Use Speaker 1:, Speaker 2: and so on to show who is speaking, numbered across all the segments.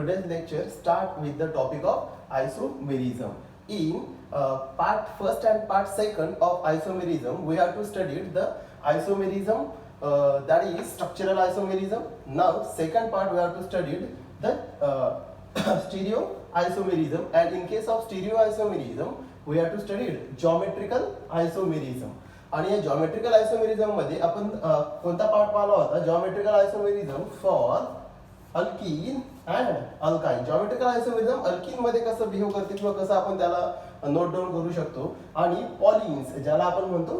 Speaker 1: today's lecture start with the topic of isomerism. In part first and part second of isomerism, we have to study the isomerism that is structural isomerism. Now, second part we have to study the stereo isomerism, and in case of stereo isomerism, we have to study geometrical isomerism. आणि या geometrical isomerism मध्ये आपण कोणता part पाहिला होता? Geometrical isomerism for alkyne and alkyne. Geometrical isomerism alkyne मध्ये कसं behave करते किंवा कसं आपण त्याला नोट डाऊन करू शकतो. आणि पॉलिन्स ज्याला आपण म्हणतो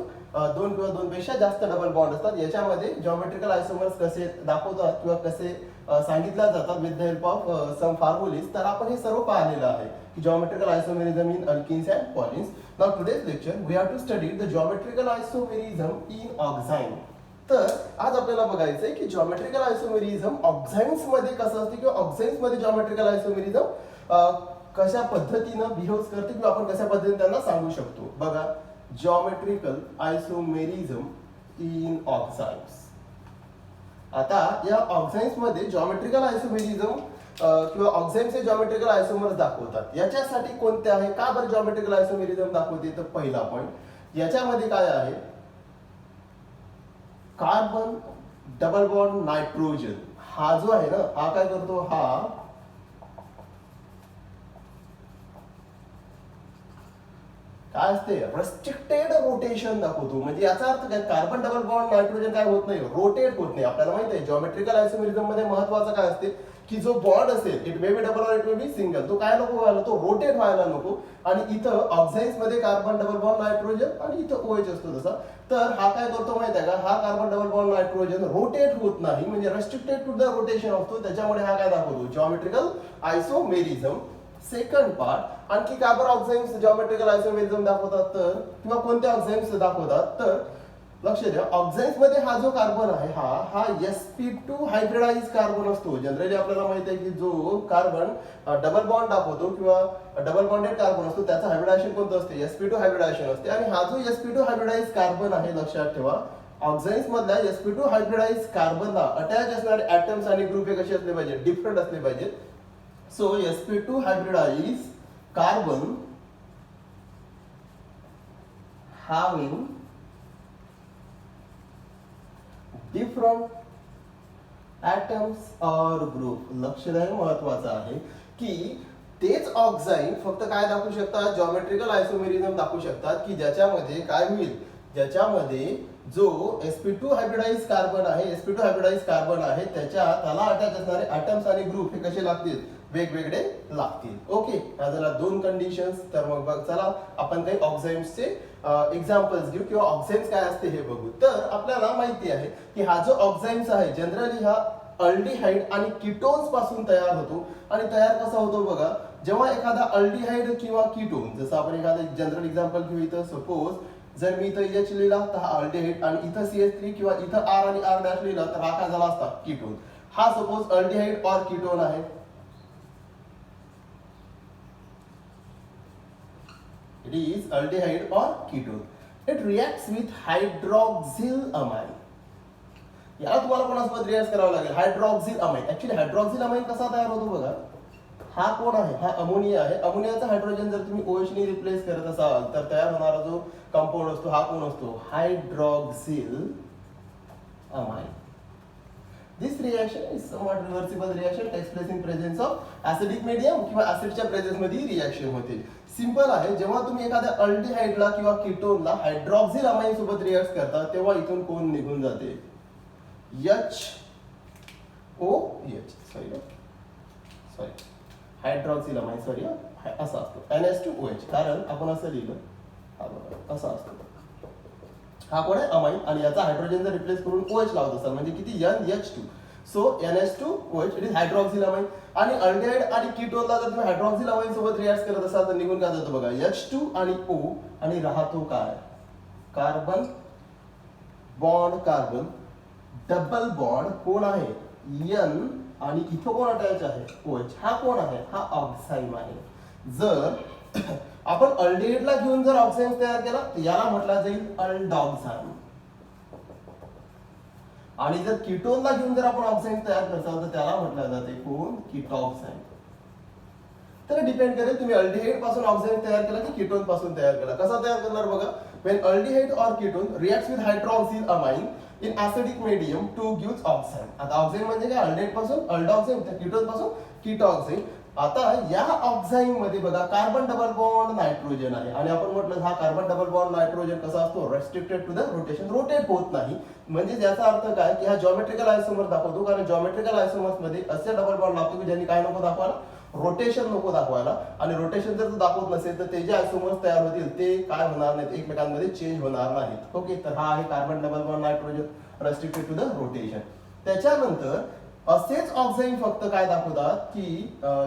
Speaker 1: दोन किंवा दोनपेक्षा जास्त डबल बॉन्ड असतात, याच्यामध्ये जॉमेट्रिकल आयसोमर्स कसे दाखवतात किंवा कसे सांगितल्या जातात with the help of some formulae. तर आपण हे सर्व पाहिलेलं आहे की geometrical isomerism in alkenes and polyenes. Now today's lecture we have to study the geometrical isomerism in oximes. तर आज आपल्याला बघायचं आहे की जॉमेट्रिकल आयसोमेरिझम ऑक्साईन्स मध्ये कसं असते किंवा ऑक्साईन्स मध्ये जॉमेट्रिकल आयसोमेरिझम कशा पद्धतीनं बिहेव करते किंवा आपण कशा पद्धतीने त्यांना सांगू शकतो. बघा, जॉमेट्रिकल आयसोमेरिझम इन ऑक्साईन्स. आता या ऑक्साईन्स मध्ये जॉमेट्रिकल आयसोमेरिझम किंवा ऑक्साईन्सचे जॉमेट्रिकल आयसोमर्स दाखवतात. याच्यासाठी कोणते आहे, का बरं जॉमेट्रिकल आयसोमेरिझम दाखवते? तर पहिला पॉइंट, याच्यामध्ये काय आहे, कार्बन डबल बॉन्ड नायट्रोजन हा जो आहे ना, हा काय करतो, हा काय असते, रेस्ट्रिक्टेड रोटेशन दाखवतो. म्हणजे याचा अर्थ काय, कार्बन डबल बॉन्ड नायट्रोजन काय होत नाही, रोटेट होत नाही. आपल्याला माहिती आहे जॉमेट्रिकल आयसोमेरिझम मध्ये महत्वाचं काय असते की जो बॉन्ड असेल, इट मे बी डबल और इट मे बी सिंगल, तो काय नको व्हायला, तो रोटेट व्हायला नको. आणि इथं ऑक्साईन्स मध्ये कार्बन डबल बॉन्ड नायट्रोजन आणि इथं OH असतो तसा. तर हा काय करतो माहिती आहे का, हा carbon double bond nitrogen rotate होत नाही, म्हणजे रेस्ट्रिक्टेड टू द रोटेशन असतो. त्याच्यामुळे हा काय दाखवतो, जॉमेट्रिकल आयसोमेरिझम. सेकंड पार्ट, आणखी का बरं ऑक्साईन्स जॉमेट्रिकल आयसोमेरिझम दाखवतात, तर किंवा कोणते ऑक्साईन्स दाखवतात, तर लक्ष द्या, ऑक्साईन्स मध्ये हा जो कार्बन आहे हा sp2 हायब्रिडाइज कार्बन असतो. जनरली आपल्याला माहिती आहे की जो कार्बन डबल बॉन्ड दाखवतो किंवा डबल बॉन्डेड कार्बन असतो, त्याचं हायब्रिडायझेशन कोणतं असते, sp2 हायब्रिडायझेशन असते. आणि हा जो sp2 हायब्रिडाइज कार्बन आहे, लक्षात ठेवा, ऑक्साईन्स मधल्या sp2 हायब्रिडाइज कार्बनला अटॅच असणारे ऍटम्स आणि ग्रुप हे कसे असले पाहिजे, डिफरंट असले पाहिजेत. So sp2 hybridized carbon having different atoms or group. लक्ष द्यायला महत्वाचं आहे की तेच ऑक्साईड फक्त काय दाखवू शकतात, जॉमेट्रिकल आयसोमेरिझम दाखवू शकतात की ज्याच्यामध्ये काय होईल, ज्याच्यामध्ये जो sp2 हायब्रिडाइज कार्बन आहे, sp2 हायब्रिडाइज कार्बन आहे, त्याला अटॅच असणारे ॲटम्स आणि ग्रुप हे कसे लागतील, वेगवेगळे लागतील. ओके, झाला दोन कंडिशन्स. तर मग बघ, चला आपण काही ऑक्साईड्सचे एक्झाम्पल्स घेऊ किंवा ऑक्साईड्स काय असते हे बघू. तर आपल्याला माहिती आहे की हा जो ऑक्साईड्स आहे जनरली हा अल्डिहाइड आणि कीटोन्स पासून तयार होतो. आणि तयार कसा होतो बघा, जेव्हा एखादा अल्डिहाइड किंवा कीटोन, जसं आपण एखादं जनरल एक्झाम्पल घेऊ, इथं सपोज जर मी इथं H लिहिला तर हा अल्डिहाइड, आणि इथं CH3 किंवा इथं R आणि R' लिहिला तर हा काय झाला असता, कीटोन. हा सपोज अल्डिहाइड और कीटोन आहे. It is aldehyde or ketone. It reacts with hydroxyl amine. याला तुम्हाला कोणासोबत रिॲक्ट करावं लागेल, hydroxyl amine. Actually hydroxyl amine कसा तयार होतो बघा, हा कोण आहे, हा अमोनिया आहे. अमोनियाचा हायड्रोजन जर तुम्ही OH ने रिप्लेस करत असाल तर तयार होणारा जो कंपाऊंड असतो हा कोण असतो, hydroxyl amine. This reaction is somewhat reversible reaction, takes place in presence of acidic medium किंवा ऍसिडच्या प्रेझेन्स मध्ये रिएक्शन होते. सिंपल आहे, जेव्हा तुम्ही एखाद्या अल्डिहाइडला किंवा कीटोनला हायड्रॉक्सिल अमाइन सोबत रिएक्ट करता तेव्हा इथून कोण निघून जाते, हायड्रॉक्सिल अमाइन, सॉरी असा असतो NH2OH. कारण आपण असं लिहिलं, असा असतो, हा कोण आहे, अमाइन. आणि याचा हायड्रोजन जर रिप्लेस करून OH लावत असाल म्हणजे किती, NH2. So NH2OH it is hydroxyl amine. आणि अल्डिहाइड आणि कीटोनला जर तुम्ही हायड्रॉक्सिल अमाइन सोबत रिॲक्ट करत असाल तर निघून काय जातो बघा, H2 आणि O, आणि राहतो काय, carbon bond carbon double bond कोण आहे, N, आणि इथं कोण अटॅच आहे, OH. हा कोण आहे, हा ऑक्साईड आहे. जर आपण अल्डिहाइडला घेऊन जर ऑक्साईड तयार केला तर याला म्हटलं जाईल अल्डॉक्साईड. आणि जर कीटोनला घेऊन जर आपण ऑक्साईड तयार करतो तर त्याला म्हटलं जाते कोण, कीटॉक्साईड. त्याला डिपेंड करेल तुम्ही अल्डिहाइड पासून ऑक्साईड तयार केला की कीटोन पासून तयार केला. कसा तयार करणार बघा. when aldehyde or ketone reacts with hydroxyl amine in acidic medium to gives oxide. आता ऑक्साईड म्हणजे काय, अल्डिहाइड पासून अल्डॉक्साईड, त्या कीटोन पासून कीटॉक्साईड. आता या ऑक्साईड मध्ये बघा कार्बन डबल बॉन्ड नायट्रोजन आहे आणि आपण म्हटलं हा कार्बन डबल बॉन्ड नायट्रोजन कसा असतो, restricted to the rotation, rotate होत नाही. म्हणजे याचा अर्थ काय की हा जॉमेट्रिकल आयसोमर दाखवतो, कारण जॉमेट्रिकल आयसोमर्स मध्ये असे डबल बॉन्ड लागतो की ज्यांनी काय नको दाखवायला, रोटेशन नको दाखवायला. आणि रोटेशन जर दाखवत नसेल तर ते जे आयसोमर्स तयार होतील ते काय होणार नाहीत, एकमेकांमध्ये चेंज होणार नाहीत. ओके, तर हा आहे carbon double bond nitrogen restricted to the rotation. त्याच्यानंतर असेच ऑक्साईड फक्त काय दाखवतात की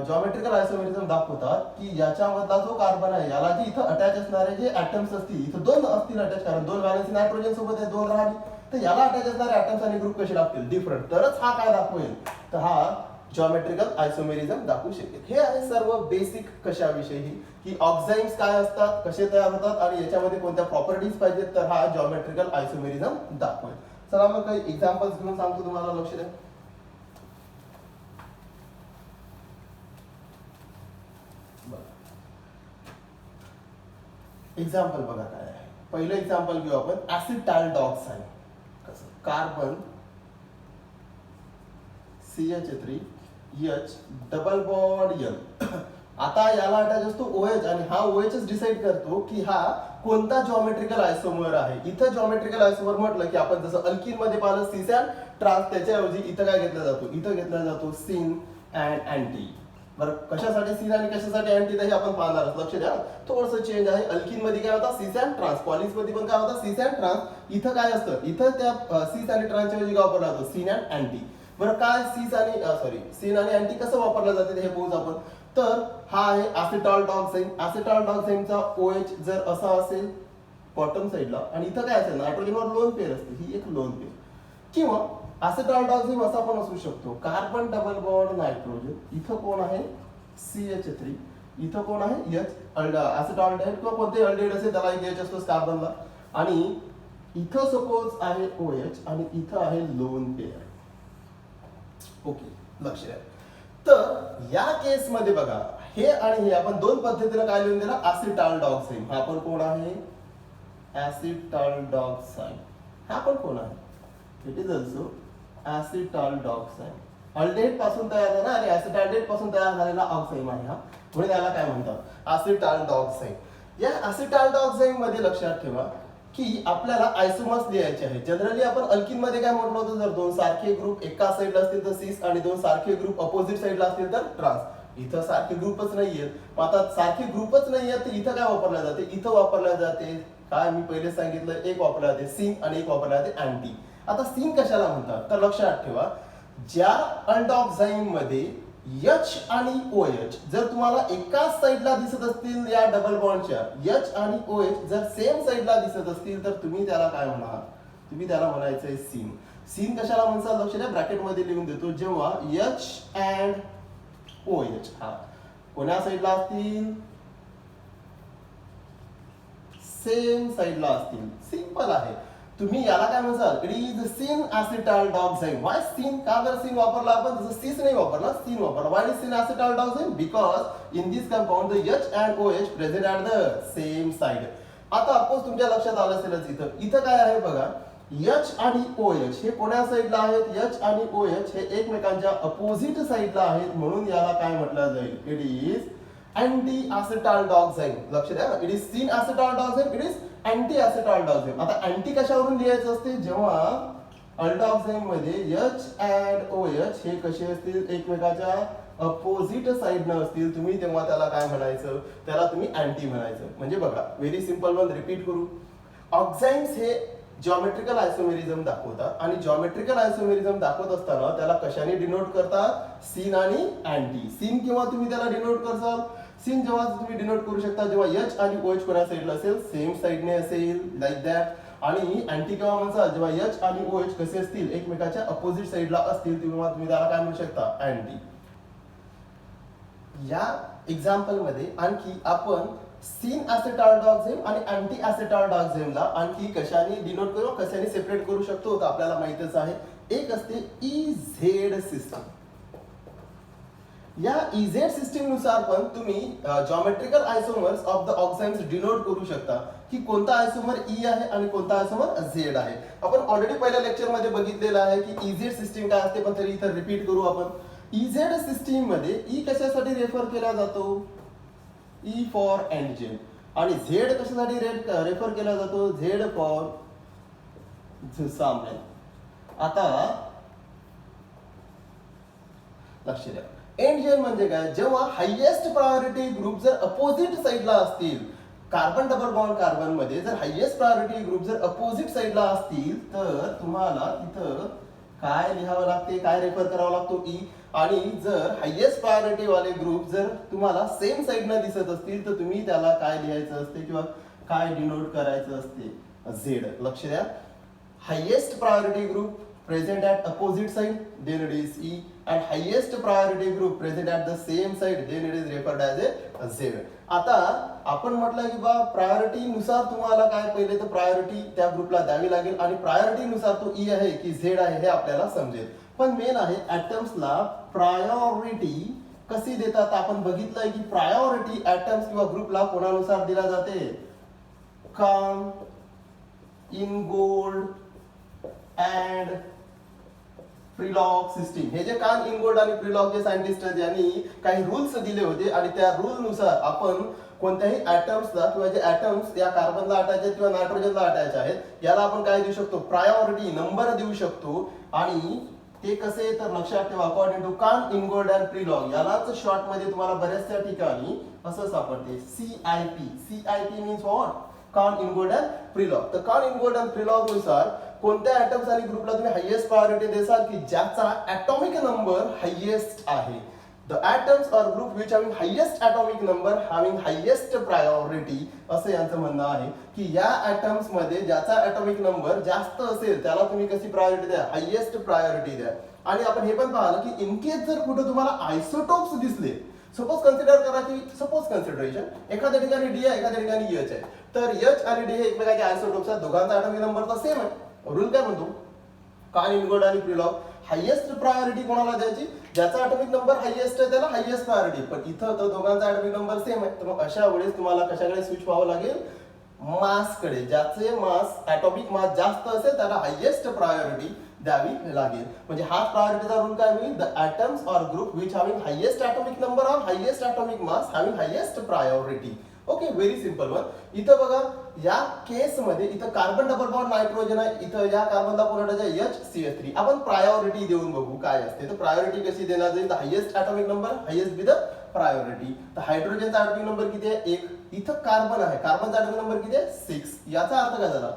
Speaker 1: जॉमेट्रिकल आयसोमेरिझम दाखवतात की याच्यामधला जो कार्बन आहे याला जी इथं अटॅच असणारे जे ऍटम्स असतील, इथं दोन असतील अटॅच, कारण दोन व्हॅलेन्सी नायट्रोजन सोबत आहे, दोन राहिली, तर याला अटॅच असणारे ऍटम्स आणि ग्रुप कसे लागतील, डिफरंट, तरच हा काय दाखवेल, तर हा जॉमेट्रिकल आयसोमेरिझम दाखवू शकेल. हे आहे सर्व बेसिक कशाविषयी की ऑक्साईड्स काय असतात, कसे तयार होतात आणि याच्यामध्ये कोणत्या प्रॉपर्टीज पाहिजेत, तर हा जॉमेट्रिकल आयसोमेरिझम दाखवेल. चला मग काही एक्झाम्पल्स घेऊन सांगतो तुम्हाला, लक्ष द्या. एक्झाम्पल बघा काय आहे. पहिलं एक्झाम्पल घेऊ आपण, ऍसिटाल्डॉक्साईड. कसं, carbon CH3 double bond N. आता याला अटॅच असतो OH आणि हा OH डिसाइड करतो की हा कोणता जॉमेट्रिकल आयसोमर आहे. इथं जॉमेट्रिकल आयसोमर म्हटलं की आपण जसं अल्किन मध्ये पाहिलं सिसॅन ट्रान्स, त्याच्याऐवजी इथं काय घेतला जातो, इथं घेतला जातो सिन अँड अँटी. बरं, कशासाठी सिन आणि कशासाठी अँटी हे आपण पाहणार. लक्ष द्या, थोडंसं चेंज आहे. अल्किन मध्ये काय होता, सिस अँड ट्रान्स, पॉलिश मध्ये पण काय होता, सिस अँड ट्रान्स. इथं काय असतं, इथं त्या सिस आणि ट्रान्सच्या ऐवजी काय वापरला जातो, सिन अँड अँटी. बरं, काय सिस आणि सिन आणि अँटी कसं वापरलं जाते हे बघू आपण. तर हा आहे ऍसिटाल्डॉक्साईड. ऍसिटाल्डॉक्साईडचा OH जर असा असेल बॉटम साइडला आणि इथं काय असेल, नायट्रोजनवर लोन पेअर असते, ही एक लोन पेअर. किंवा ऍसिटाल्डॉक्साईड असा पण असू शकतो, कार्बन डबल बॉन्ड नायट्रोजन, इथं कोण आहे CH3, इथं कोण आहे H, ऍसिटाल्डिहाइड किंवा कोणते अल्डिहाइड असेल त्याला एक H असतो कार्बनला, आणि इथं सपोज आहे OH आणि इथं आहे लोन पेअर. ओके, लक्ष द्या. तर या केस मध्ये बघा, हे आणि हे आपण दोन पद्धतीने काय लिहून दिला, ऍसिटाल्डॉक्साईड. हा पण कोण आहे, ऍसिटाल्डॉक्साईड. हा पण कोण आहे, इट इज ऑल्सो ऍसिटाल्डॉक्साईड. अल्डिहाइड पासून तयार झाला आणि ऍसिटाल्डिहाइड पासून तयार झालेला ऑक्साईड आहे हा, म्हणून याला काय म्हणतात, ऍसिटाल्डॉक्साईड. या ऍसिटाल्डॉक्साईड मध्ये लक्षात ठेवा की आपल्याला आयसोमर्स लिहायचे आहेत. जनरली आपण अल्किन मध्ये काय म्हटलं होतं, जर दोन सारखे ग्रुप एका साइडला असतील तर सिस आणि दोन सारखे ग्रुप अपोजिट साइडला असतील तर ट्रान्स. इथं सारखे ग्रुपच नाहीयेत. आता सारखे ग्रुपच नाहीयेत तर इथं काय वापरल्या जाते, इथं वापरल्या जाते काय, मी पहिले सांगितलं, एक वापरल्या जाते सिन आणि एक वापरल्या जाते अँटी. आता सिन कशाला म्हणतात, तर लक्षात ठेवा, ज्या अल्डॉक्साईड मध्ये H आणि OH जर तुम्हाला एकाच साइडला दिसत असतील, या डबल बॉन्डच्या H आणि OH जर सेम साइडला दिसत असतील तर तुम्ही त्याला काय म्हणाल, तुम्ही त्याला म्हणायचंय सीन. सीन कशाला म्हणतात, लक्ष द्या, ब्रॅकेट मध्ये लिहून देतो. जेव्हा H अँड OH हा कोण्या साइडला असतील, सेम साइडला असतील, सिंपल आहे. तुम्ही याला काय म्हणसाल, it is syn acetaldoxime. Why syn, का बरं सिन वापरला आपण, जसं सिस नाही वापरला, सिन वापरला. Why is syn acetaldoxime, because in this compound the H and OH present at the same side. आता ऑफकोर्स तुमच्या लक्षात आलं असेलच, इथं काय आहे बघा, H आणि OH हे कोण्या साइडला आहेत, H आणि OH हे एकमेकांच्या अपोजिट साइडला आहेत, म्हणून याला काय म्हटलं जाईल, इट इज अँटी ऍसिटाल्डॉक्साईड. लक्ष द्या, it is syn acetaldoxime, it is anti acetaldoxime. आता अँटी कशावरून लिहायचं असते, जेव्हा अल्डॉक्साईड मध्ये H अँड OH हे कसे असतील, एकमेकाच्या अपोजिट साइडनं असतील, तुम्ही तेव्हा त्याला काय म्हणायचं, त्याला तुम्ही अँटी म्हणायचं. म्हणजे बघा, व्हेरी सिंपल वन, रिपीट करू. ऑक्साईड्स हे जॉमेट्रिकल आयसोमेरिझम दाखवतात आणि जॉमेट्रिकल आयसोमेरिझम दाखवत असताना त्याला कशाने डिनोट करतात, सिन आणि अँटी. सिन किंवा तुम्ही त्याला डिनोट करसाल, सिन जेव्हा तुम्ही डिनोट करू शकता जेव्हा H आणि OH कोणा साइडला असेल, सेम साइडने असेल, लाईक दॅट. आणि अँटी केव्हा म्हणसाल, जेव्हा H आणि OH कसे असतील, एकमेकाच्या अपोजिट साइडला असतील, तेव्हा तुम्ही त्याला काय म्हणू शकता, अँटी. या एक्झाम्पल मध्ये आणखी आपण सिन ऍसिटाल्डॉक्साईड आणि अँटी ऍसिटाल्डॉक्साईडला आणखी कशाने डिनोट करू, कशाने सेपरेट करू शकतो, तर आपल्याला माहितच आहे. एक असते EZ सिस्टम. या इझेड सिस्टीम नुसार पण तुम्ही geometrical आयसोमर्स of the oxides denote करू शकता की कोणता आयसोमर ई आहे आणि कोणता आयसोमर झेड आहे. आपण ऑलरेडी पहिल्या लेक्चर मध्ये बघितलेलं आहे की इझेड सिस्टीम काय असते, पण तरी इथं रिपीट करू आपण. इझेड सिस्टीम मध्ये ई कशासाठी रेफर केला जातो, ई फॉर एंडजेन, आणि झेड कशासाठी रेफर केला जातो, झेड फॉर झुसामेन. आता लक्ष द्या, एंड जेन म्हणजे काय, जेव्हा हायेस्ट प्रायोरिटी ग्रुप जर अपोजिट साइडला असतील, कार्बन डबल बॉन्ड कार्बन मध्ये जर हायेस्ट प्रायोरिटी ग्रुप जर अपोजिट साइडला असतील तर तुम्हाला तिथं काय लिहावं लागते, काय रेफर करावा लागतो, ई. आणि जर हायेस्ट प्रायोरिटी वाले ग्रुप जर तुम्हाला सेम साइडनं दिसत असतील तर तुम्ही त्याला काय लिहायचं असते किंवा काय डिनोट करायचं असते, झेड. लक्ष द्या, highest priority group present at opposite side, then it is E, and highest priority group present at the same side, then it is referred as a Z. आता आपण म्हटलं की बा प्रायोरिटी नुसार तुम्हाला काय, पहिले तर प्रायोरिटी त्या ग्रुपला द्यावी लागेल आणि प्रायोरिटी नुसार तो ई आहे की झेड आहे हे आपल्याला समजेल. पण मेन आहे ऍटम्सला प्रायोरिटी कशी देतात. आपण बघितलंय की प्रायोरिटी ऍटम्स किंवा ग्रुपला कोणानुसार दिला जाते, कान, इनगोल्ड अँड प्रिलॉग सिस्टीम. हे जे कान, इनगोल्ड आणि प्रिलॉग जे सायंटिस्ट आहेत यांनी काही रूल्स दिले होते आणि त्या रूल नुसार आपण कोणत्याही ऍटम्सला किंवा जे ऍटम्स या कार्बनला अटॅच किंवा नायट्रोजनला अटॅच आहेत याला आपण काय देऊ शकतो, प्रायोरिटी नंबर देऊ शकतो. आणि ते कसे तर लक्षात ठेवा, according to Cahn, Ingold and प्रिलॉग, यालाच शॉर्ट मध्ये तुम्हाला बऱ्याचशा ठिकाणी असं सापडते CIP. CIP मीन्स व्हॉट, कान, इनगोल्ड अँड प्रिलॉग. तर कान, इनगोल्ड अँड प्रिलॉग नुसार कोणत्या ऍटम्स आणि ग्रुपला तुम्ही हायेस्ट प्रायोरिटी देसाल की ज्याचा ऍटॉमिक नंबर हायेस्ट आहे. The atoms or group which having highest atomic number having highest priority, असं यांचं म्हणणं आहे की या ऍटम्स मध्ये ज्याचा ऍटॉमिक नंबर जास्त असेल त्याला तुम्ही कशी प्रायोरिटी द्या, हायेस्ट प्रायोरिटी द्या. आणि आपण हे पण पाहिलं की इनकेस जर कुठे तुम्हाला आयसोटोप्स दिसले, सपोज कन्सिडर करा की सपोज कन्सिडरेशन एखाद्या ठिकाणी डी आहे, एखाद्या ठिकाणी एच आहे, तर एच आणि डी हे एकमेकांचे आयसोटोप्स आहेत, दोघांचा ऍटॉमिक नंबर तर सेम आहे. रूल काय म्हणतो, कान, इनगोल्ड आणि प्रिलॉग हायेस्ट प्रायोरिटी कोणाला द्यायची, ज्याचा ऍटॉमिक नंबर हायेस्ट आहे त्याला हायेस्ट प्रायोरिटी. पण इथं तर दोघांचा ऍटॉमिक नंबर सेम आहे, तर मग अशा वेळेस तुम्हाला कशाकडे स्विच व्हावं लागेल, मास कडे. ज्याचे मास, ऍटॉमिक मास जास्त असेल त्याला हायेस्ट प्रायोरिटी द्यावी लागेल. म्हणजे हाच प्रायोरिटीचा रूल काय होईल, the atoms or group which having highest atomic number or highest atomic mass having highest priority. Okay, very simple one. इथं बघा या केस मध्ये इथं कार्बन डबल बॉन्ड नायट्रोजन आहे, इथं या कार्बनला कोण आहे HCl3. आपण प्रायोरिटी देऊन बघू काय असते. तर प्रायोरिटी कशी देणार जाईल, highest atomic number highest with the priority. तर हायड्रोजनचा ऍटॉमिक नंबर किती आहे, 1. इथं कार्बन आहे, कार्बनचा ऍटॉमिक नंबर किती आहे, 6. याचा अर्थ काय झाला,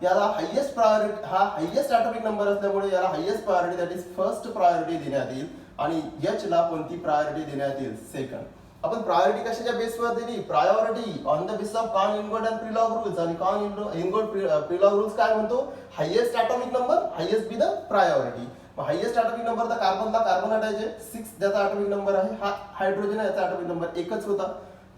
Speaker 1: याला हायेस्ट प्रायोरिटी, हा हायेस्ट ऍटॉमिक नंबर असल्यामुळे याला highest priority that is first priority देण्यात येईल. आणि H ला कोणती प्रायोरिटी देण्यात येईल, सेकंड. आपण प्रायोरिटी कशाच्या बेसवर दिली, priority on the basis of कान, इनगोल्ड अँड प्रिलॉग रूल्स. आणि कान, इनगोल्ड, प्रिलॉग रूल्स काय म्हणतो, highest atomic number highest with the priority. Highest atomic number तर कार्बनला कार्बन अटॅच 6 ज्याचा ऍटॉमिक नंबर आहे, हा हायड्रोजन आहे याचा ऍटॉमिक नंबर 1च होता.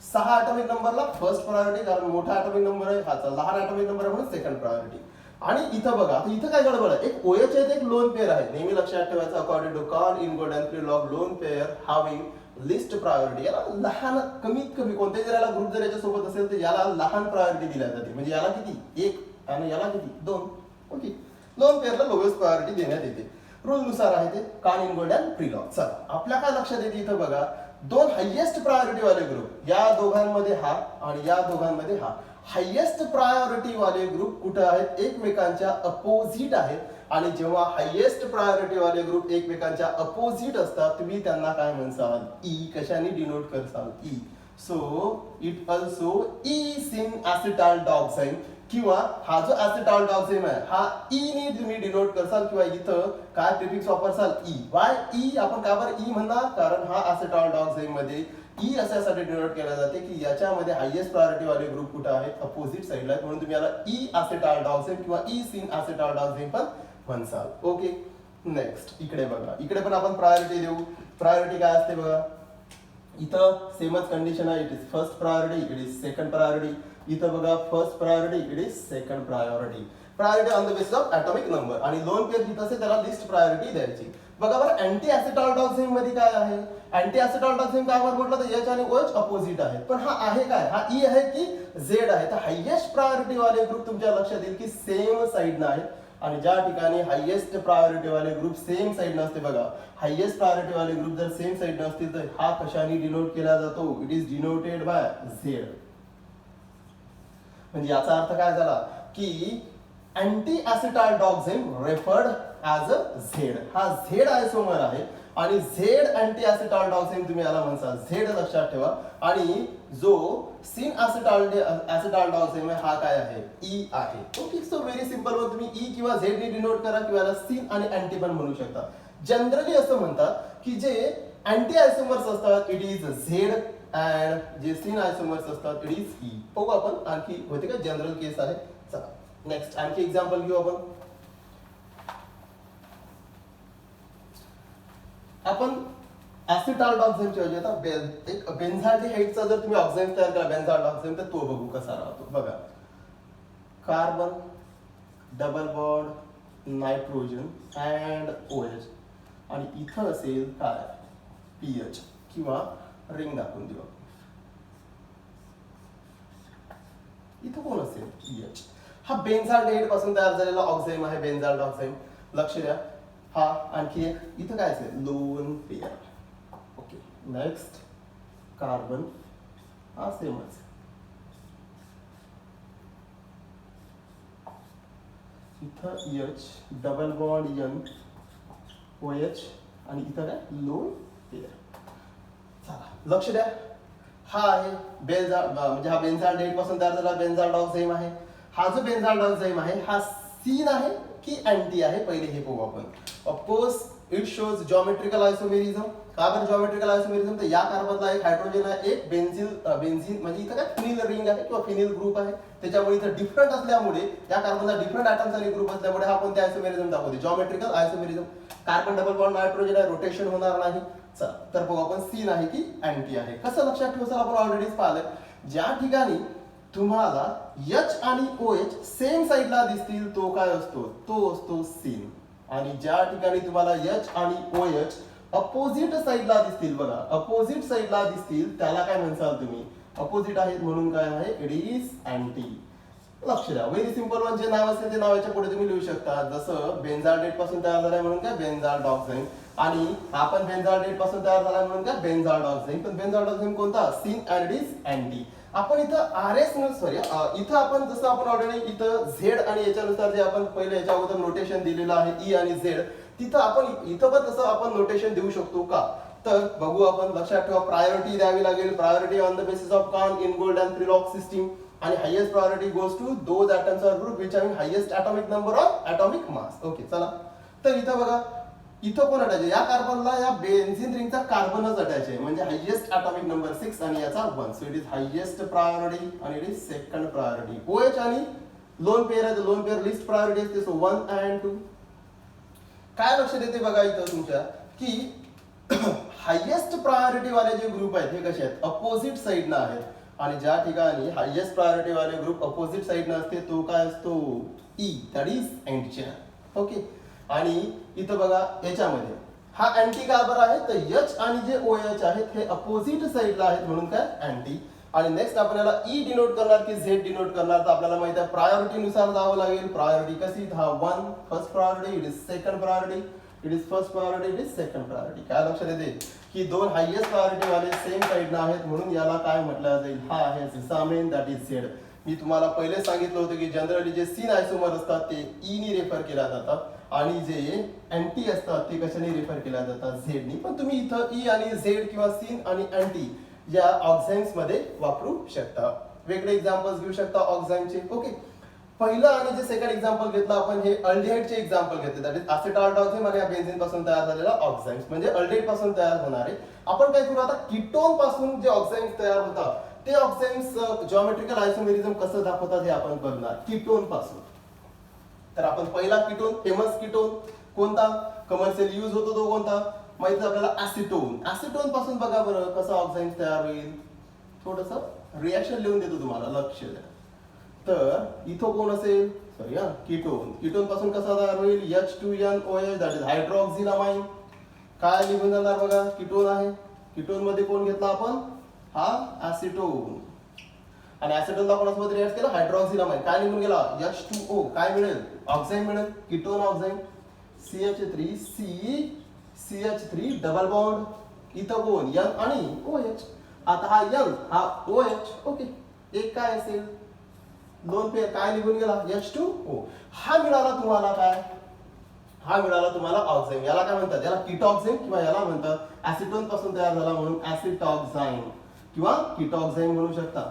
Speaker 1: 6 ऍटॉमिक नंबरला फर्स्ट प्रायोरिटी, कारण मोठा ऍटॉमिक नंबर आहे, हाचा लहान ऍटॉमिक नंबर आहे म्हणून सेकंड प्रायोरिटी. आणि इथं बघा, इथं काय गडबड आहे, एक OH आहे, एक लोन पेअर आहे. नेहमी लक्षात ठेवायचं, according to Cahn, Ingold and Prelog lone pair having least priority. याला लहान, कमीत कमी कोणत्याही जर याला ग्रुप जर याच्या सोबत असेल तर याला लहान प्रायोरिटी दिल्या जाते. म्हणजे याला किती, 1 आणि याला किती, 2. ओके, लोन पेअरला लोवेस्ट प्रायोरिटी देण्यात येते. रूल नुसार आहे ते कान, इनगोल्ड अँड प्रिलॉग. चला आपल्या काय लक्षात येते, इथं बघा 2 हायेस्ट प्रायोरिटी वाले ग्रुप, या दोघांमध्ये हा आणि या दोघांमध्ये हा. हायेस्ट प्रायोरिटी वाले ग्रुप कुठे आहेत, एकमेकांच्या अपोजिट आहेत. आणि जेव्हा हायेस्ट प्रायोरिटी वाले ग्रुप एकमेकांच्या अपोजिट असतात तुम्ही त्यांना काय म्हणसाल, ई. कशाने डिनोट करसाल, E. So it also is in acetaldoxime, किंवा हा जो ऍसिटाल्डॉक्साइन आहे हा ई ने तुम्ही डिनोट करसाल, किंवा इथं काय प्रिफिक्स वापरसाल, ई. वाय ई, आपण का बरं ई म्हणणार, कारण हा ऍसिटाल्डॉक्साइन मध्ये ई अशासाठी डिनोट केला जाते की याच्यामध्ये हायेस्ट प्रायोरिटी वाले ग्रुप कुठे आहेत, अपोजिट साइडला आहेत, म्हणून तुम्ही याला ई ऍसिटाल्डॉक्साइन किंवा ई सिन ऍसिटाल्डॉक्साइन पण म्हणसाल. ओके, नेक्स्ट इकडे बघा, इकडे पण आपण प्रायोरिटी देऊ. प्रायोरिटी काय असते बघा, इथं सेमच कंडिशन आहे, it is first priority, it is second priority. इथं बघा first priority, it is second priority. Priority on the basis of atomic number. आणि लोन पेअर जिथं असेल त्याला लिस्ट प्रायोरिटी द्यायची. बघा बरं, अँटी ऍसिटाल्डॉक्साइम मध्ये काय आहे? अँटी ऍसिटाल्डॉक्साइम काय बरं म्हटलं तर एच आणि ओएच अपोजिट आहेत, पण हा आहे काय? हा ई आहे की झेड आहे? तर हायेस्ट प्रायोरिटी वाले ग्रुप तुमच्या लक्षात येईल की सेम साइडनं आहेत, आणि ज्या ठिकाणी हायेस्ट प्रायोरिटी वाले ग्रुप सेम साइड नसते, बघा हायेस्ट प्रायोरिटी वाले ग्रुप जर सेम साइड नसतील तर हा कशाने डिनोट केला जातो? It is denoted by Z. म्हणजे याचा अर्थ काय झाला की anti acetaldoxime referred as a Z. हा झेड आयसोमर आहे, आणि झेड अँटी ऍसिटाल्डॉक्साइम तुम्ही याला म्हणता, झेड लक्षात ठेवा. आणि जो सिन ऍसिटाल्डॉक्साइम आहे हा काय आहे? ई आहे. Okay, so very simple. वर तुम्ही ई किंवा झेड ने डिनोट करा, किंवा याला सिन आणि अँटी पण म्हणू शकता. जनरली असं म्हणतात की जे अँटी आयसोमर्स असतात इट इज झेड, अँड जे सिन आयसोमर्स असतात इट इज ई. बघू आपण आणखी होते का, जनरल केस आहे. चला नेक्स्ट आणखी एक्झाम्पल घेऊ आपण. आपण ऍसिटाल्डॉक्साइमच्या ऐवजी आता एक बेन्झाल्डिहाइडचा जर तुम्ही ऑक्साइम तयार केला बेन्झाल्डॉक्साइम, तर तो बघू कसा राहतो. बघा, carbon double bond nitrogen and OH, आणि इथं असेल काय? पीएच किंवा रिंग दाखवून देऊ. इथं कोण असेल? पीएच. हा बेन्झाल्डिहाइड पासून तयार झालेला ऑक्साइम आहे बेन्झाल्डॉक्साइम. लक्ष द्या. हा आणखी एक इथं काय असेल? Lone pair. Okay, next carbon हा सेमच. इथं H double bond N OH, आणि इथं काय? Lone pair. चला लक्ष द्या. हा आहे म्हणजे हा बेन्झाल्डिहाइड पासून तयार झालेला बेन्झाल्डॉक्साइम आहे. हा जो बेन्झाल्डॉक्साइम आहे हा सीन आहे की अँटी आहे? पहिले हे बघू आपण. Of course it shows geometrical isomerism. का बरं जॉमेट्रिकल आयसोमेरिझम? तर या कार्बनला एक हायड्रोजन आहे, एक बेन्झीन म्हणजे इथं काय फिनिल रिंग आहे किंवा फिनिल ग्रुप आहे, त्याच्यामुळे इथं डिफरंट असल्यामुळे या कार्बनला डिफरंट ॲटम्स आणि ग्रुप असल्यामुळे हा कोणते आयसोमेरिझम दाखवते? Geometrical isomerism. Carbon double bond nitrogen आहे, रोटेशन होणार नाही. चला तर बघू आपण सीन आहे की अँटी आहे. कसं लक्षात ठेवू? सर आपण ऑलरेडीच पाहिलंय, ज्या ठिकाणी तुम्हाला H आणि OH सेम साइडला दिसतील तो काय असतो? तो असतो सीन. आणि ज्या ठिकाणी तुम्हाला H आणि OH अपोजिट साइडला दिसतील, बघा अपोजिट साइडला दिसतील, त्याला काय म्हणसाल तुम्ही? अपोजिट आहेत म्हणून काय आहे? It is anti. लक्ष द्या. Very simple one. जे नाव असेल ते नावाच्या पुढे तुम्ही लिहू शकता. जसं बेन्झाल्डेट पासून तयार झालाय म्हणून काय? बेन्झाल्डॉक्साइम. आणि आपण बेन्झाल्डेट पासून तयार झालाय म्हणून काय? बेन्झाल्डॉक्साइम. पण बेन्झाल्डॉक्साइम कोणता? Syn and is anti. आपण इथं सॉरी इथं आपण जसं आपण ऑलरेडी इथं झेड आणि याच्यानुसार जे आपण पहिले याच्या अगोदर नोटेशन दिलेलं आहे ई आणि झेड, तिथं आपण इथं पण तसं आपण नोटेशन देऊ शकतो का? तर बघू आपण. लक्षात ठेवा, प्रायोरिटी द्यावी लागेल. Priority on the basis of Cahn Ingold and Prelog system, आणि highest priority goes to those atoms or group which having highest atomic number of atomic mass. Okay चला. तर इथं बघा, इथं कोण अटॅच आहे? या कार्बनला या बेन्झीन रिंगचा कार्बनच अटॅच आहे, म्हणजे हायेस्ट ॲटॉमिक नंबर 6 आणि याचा 1. So it is highest priority आणि it is second priority. OH आणि लोन पेअर आहे, लोन पेअर लिस्ट प्रायोरिटी असते. So 1 and 2. काय लक्ष देते बघा इथं तुमच्या की हायेस्ट प्रायोरिटी वाले जे ग्रुप आहेत हे कसे आहेत? अपोजिट साइडनं आहेत. आणि ज्या ठिकाणी हायेस्ट प्रायोरिटी वाले ग्रुप अपोजिट साइडनं असते तो काय असतो? E, that is anti. Okay. आणि इथं बघा याच्यामध्ये हा अँटी कार्बन आहे, तर H आणि जे OH आहेत हे अपोजिट साइडला आहेत म्हणून काय? अँटी. आणि नेक्स्ट आपण याला ई डिनोट करणार की झेड डिनोट करणार? तर आपल्याला माहिती आहे प्रायोरिटी नुसार जावं लागेल. प्रायोरिटी कशी? हा 1 first priority, it is second priority, it is first priority, it is second priority. काय लक्षात येते की दोन हायेस्ट प्रायोरिटी वाले सेम साइडला आहेत म्हणून याला काय म्हटलं जाईल? हा आहे सिसामेन, दॅट इज झेड. मी तुम्हाला पहिले सांगितलं होतं की जनरली जे सीन आयसोमर असतात ते ई नी रेफर केल्या जातात, आणि जे अँटी असतात ते कशाने रेफर केल्या जातात? झेडनी. पण तुम्ही इथं ई आणि झेड किंवा सीन आणि अँटी या ऑक्झाइम्स मध्ये वापरू शकता. वेगळे एक्झाम्पल्स घेऊ शकता ऑक्झाइमचे. ओके. पहिलं आणि जे सेकंड एक्झाम्पल घेतलं आपण हे अल्डिहाइडचे एक्झाम्पल घेतले, दॅट इज ऍसिटाल्डॉक्साइम आणि बेन्झीन पासून तयार झालेला ऑक्झाइम्स, म्हणजे अल्डिहाइड पासून तयार होणारे. आपण काय करू आता? कीटोन पासून जे ऑक्झाइम्स तयार होतात ते ऑक्झाइम्स जॉमेट्रिकल आयसोमेरिझम कसं दाखवतात हे आपण बघणार कीटोन पासून. तर आपण पहिला कीटोन, फेमस कीटोन कोणता? कमर्शियल यूज होतो तो कोणता? माहिती आहे आपल्याला? ऍसिटोन. ऍसिटोन पासून बघा बरं कसं ऑक्झाइम्स तयार होईल. थोडंसं रिॲक्शन लिहून देतो तुम्हाला, लक्ष द्या. तर इथं कोण असेल? Sorry ketone. कीटोन पासून कसा तयार होईल? H2NOH, that is हायड्रॉक्झिलामाइन. काय निघून जाणार बघा, कीटोन आहे. कीटोन मध्ये कोण घेतला आपण, हा ऍसिटोन. आणि ऍसिटोन ला कोणासोबत रिएक्ट केलं, हायड्रॉक्सिलामाइन. काय निघून गेला, H2O. काय मिळेल, ऑक्साईड मिळेल, ketone oxide. CH3 CH3 double bond. इथं कोण, N आणि OH. आता हा N हा OH. ओके, एक काय असेल, दोन पेअर. काय निघून गेला, H2O. हा मिळाला तुम्हाला काय, हा मिळाला तुम्हाला ऑक्साईड. याला काय म्हणतात, याला कीटॉक्साईड किंवा याला म्हणतात ऍसिटोन पासून तयार झाला म्हणून ऍसिटॉक्साईड किंवा कीटॉक्साईड म्हणू शकता.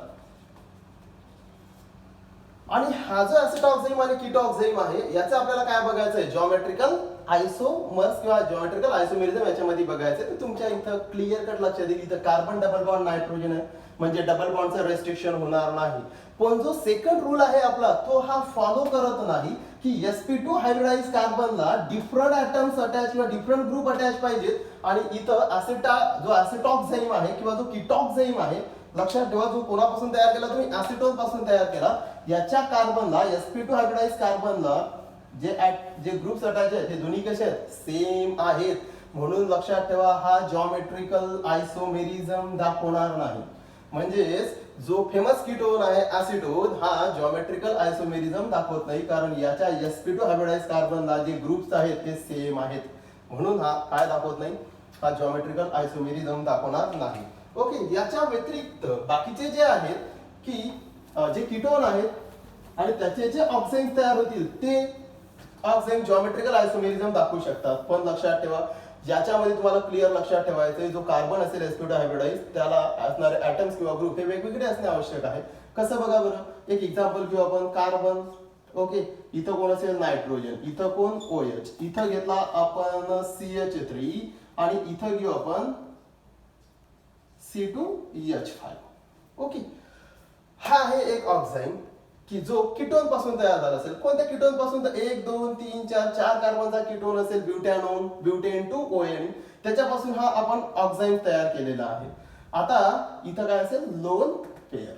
Speaker 1: आणि हा जो ऍसिटॉक्साइम आणि कीटॉक्साइम आहे, याचं आपल्याला काय बघायचं आहे, जॉमेट्रिकल आयसोमर्स किंवा जॉमेट्रिकल आयसोमेरिझम याच्यामध्ये बघायचं आहे. तर तुमच्या इथं क्लिअर कट लक्षात येईल, इथं कार्बन डबल बॉन्ड नायट्रोजन आहे, म्हणजे डबल बॉन्डचं रेस्ट्रिक्शन होणार नाही. पण जो सेकंड रूल आहे आपला, तो हा फॉलो करत नाही की sp2 hybridise कार्बनला different atoms attach किंवा डिफरंट ग्रुप अटॅच पाहिजेत. आणि इथं जो ऍसिटॉक्साइम आहे किंवा जो कीटॉक्साइम आहे, लक्षात ठेवा, जो कोणापासून तयार केला, तुम्ही ऍसिटोन पासून तयार केला. याच्या कार्बनला sp2 हायब्रिडाइज कार्बनला जे ग्रुप्स अटॅच आहेत ते दोन्ही कसे आहेत, सेम आहेत. म्हणून लक्षात ठेवा, हा जॉमेट्रिकल आयसोमेरिझम दाखवणार नाही. म्हणजेच जो फेमस कीटोन आहे ऍसिटोन, हा जॉमेट्रिकल आयसोमेरिझम दाखवत नाही, कारण याच्या sp2 हायब्रिडाइज कार्बनला जे ग्रुप्स आहेत ते सेम आहेत. म्हणून हा काय दाखवत नाही, हा जॉमेट्रिकल आयसोमेरिझम दाखवणार नाही. ओके, याच्या व्यतिरिक्त बाकीचे जे आहेत की जे कीटोन आहेत आणि त्याचे जे ऑक्साईड तयार होतील, ते ऑक्साईड जॉमेट्रिकल आयसोमेरिझम दाखवू शकतात. पण लक्षात ठेवा, ज्याच्यामध्ये तुम्हाला क्लिअर लक्षात ठेवायचं, जो कार्बन असेल sp2 हायब्रिडाइज, त्याला असणारे ॲटम्स किंवा ग्रुप हे वेगवेगळे असणे आवश्यक आहे. कसं बघा बरं, एक एक्झाम्पल घेऊ आपण. कार्बन, ओके, इथं कोण असेल, नायट्रोजन, इथं कोण, OH, इथं घेतला आपण CH3 आणि इथं घेऊ आपण C2H5. ओके, हा आहे एक ऑक्साईड की जो कीटोन पासून तयार झाला असेल. कोणत्या कीटोन पासून, तर 1 2 3 4 4 कार्बनचा कीटोन असेल, ब्युटॅनोन, ब्युटेन टू ON, त्याच्यापासून हा आपण ऑक्साईड तयार केलेला आहे. आता इथं काय असेल, लोन पेअर.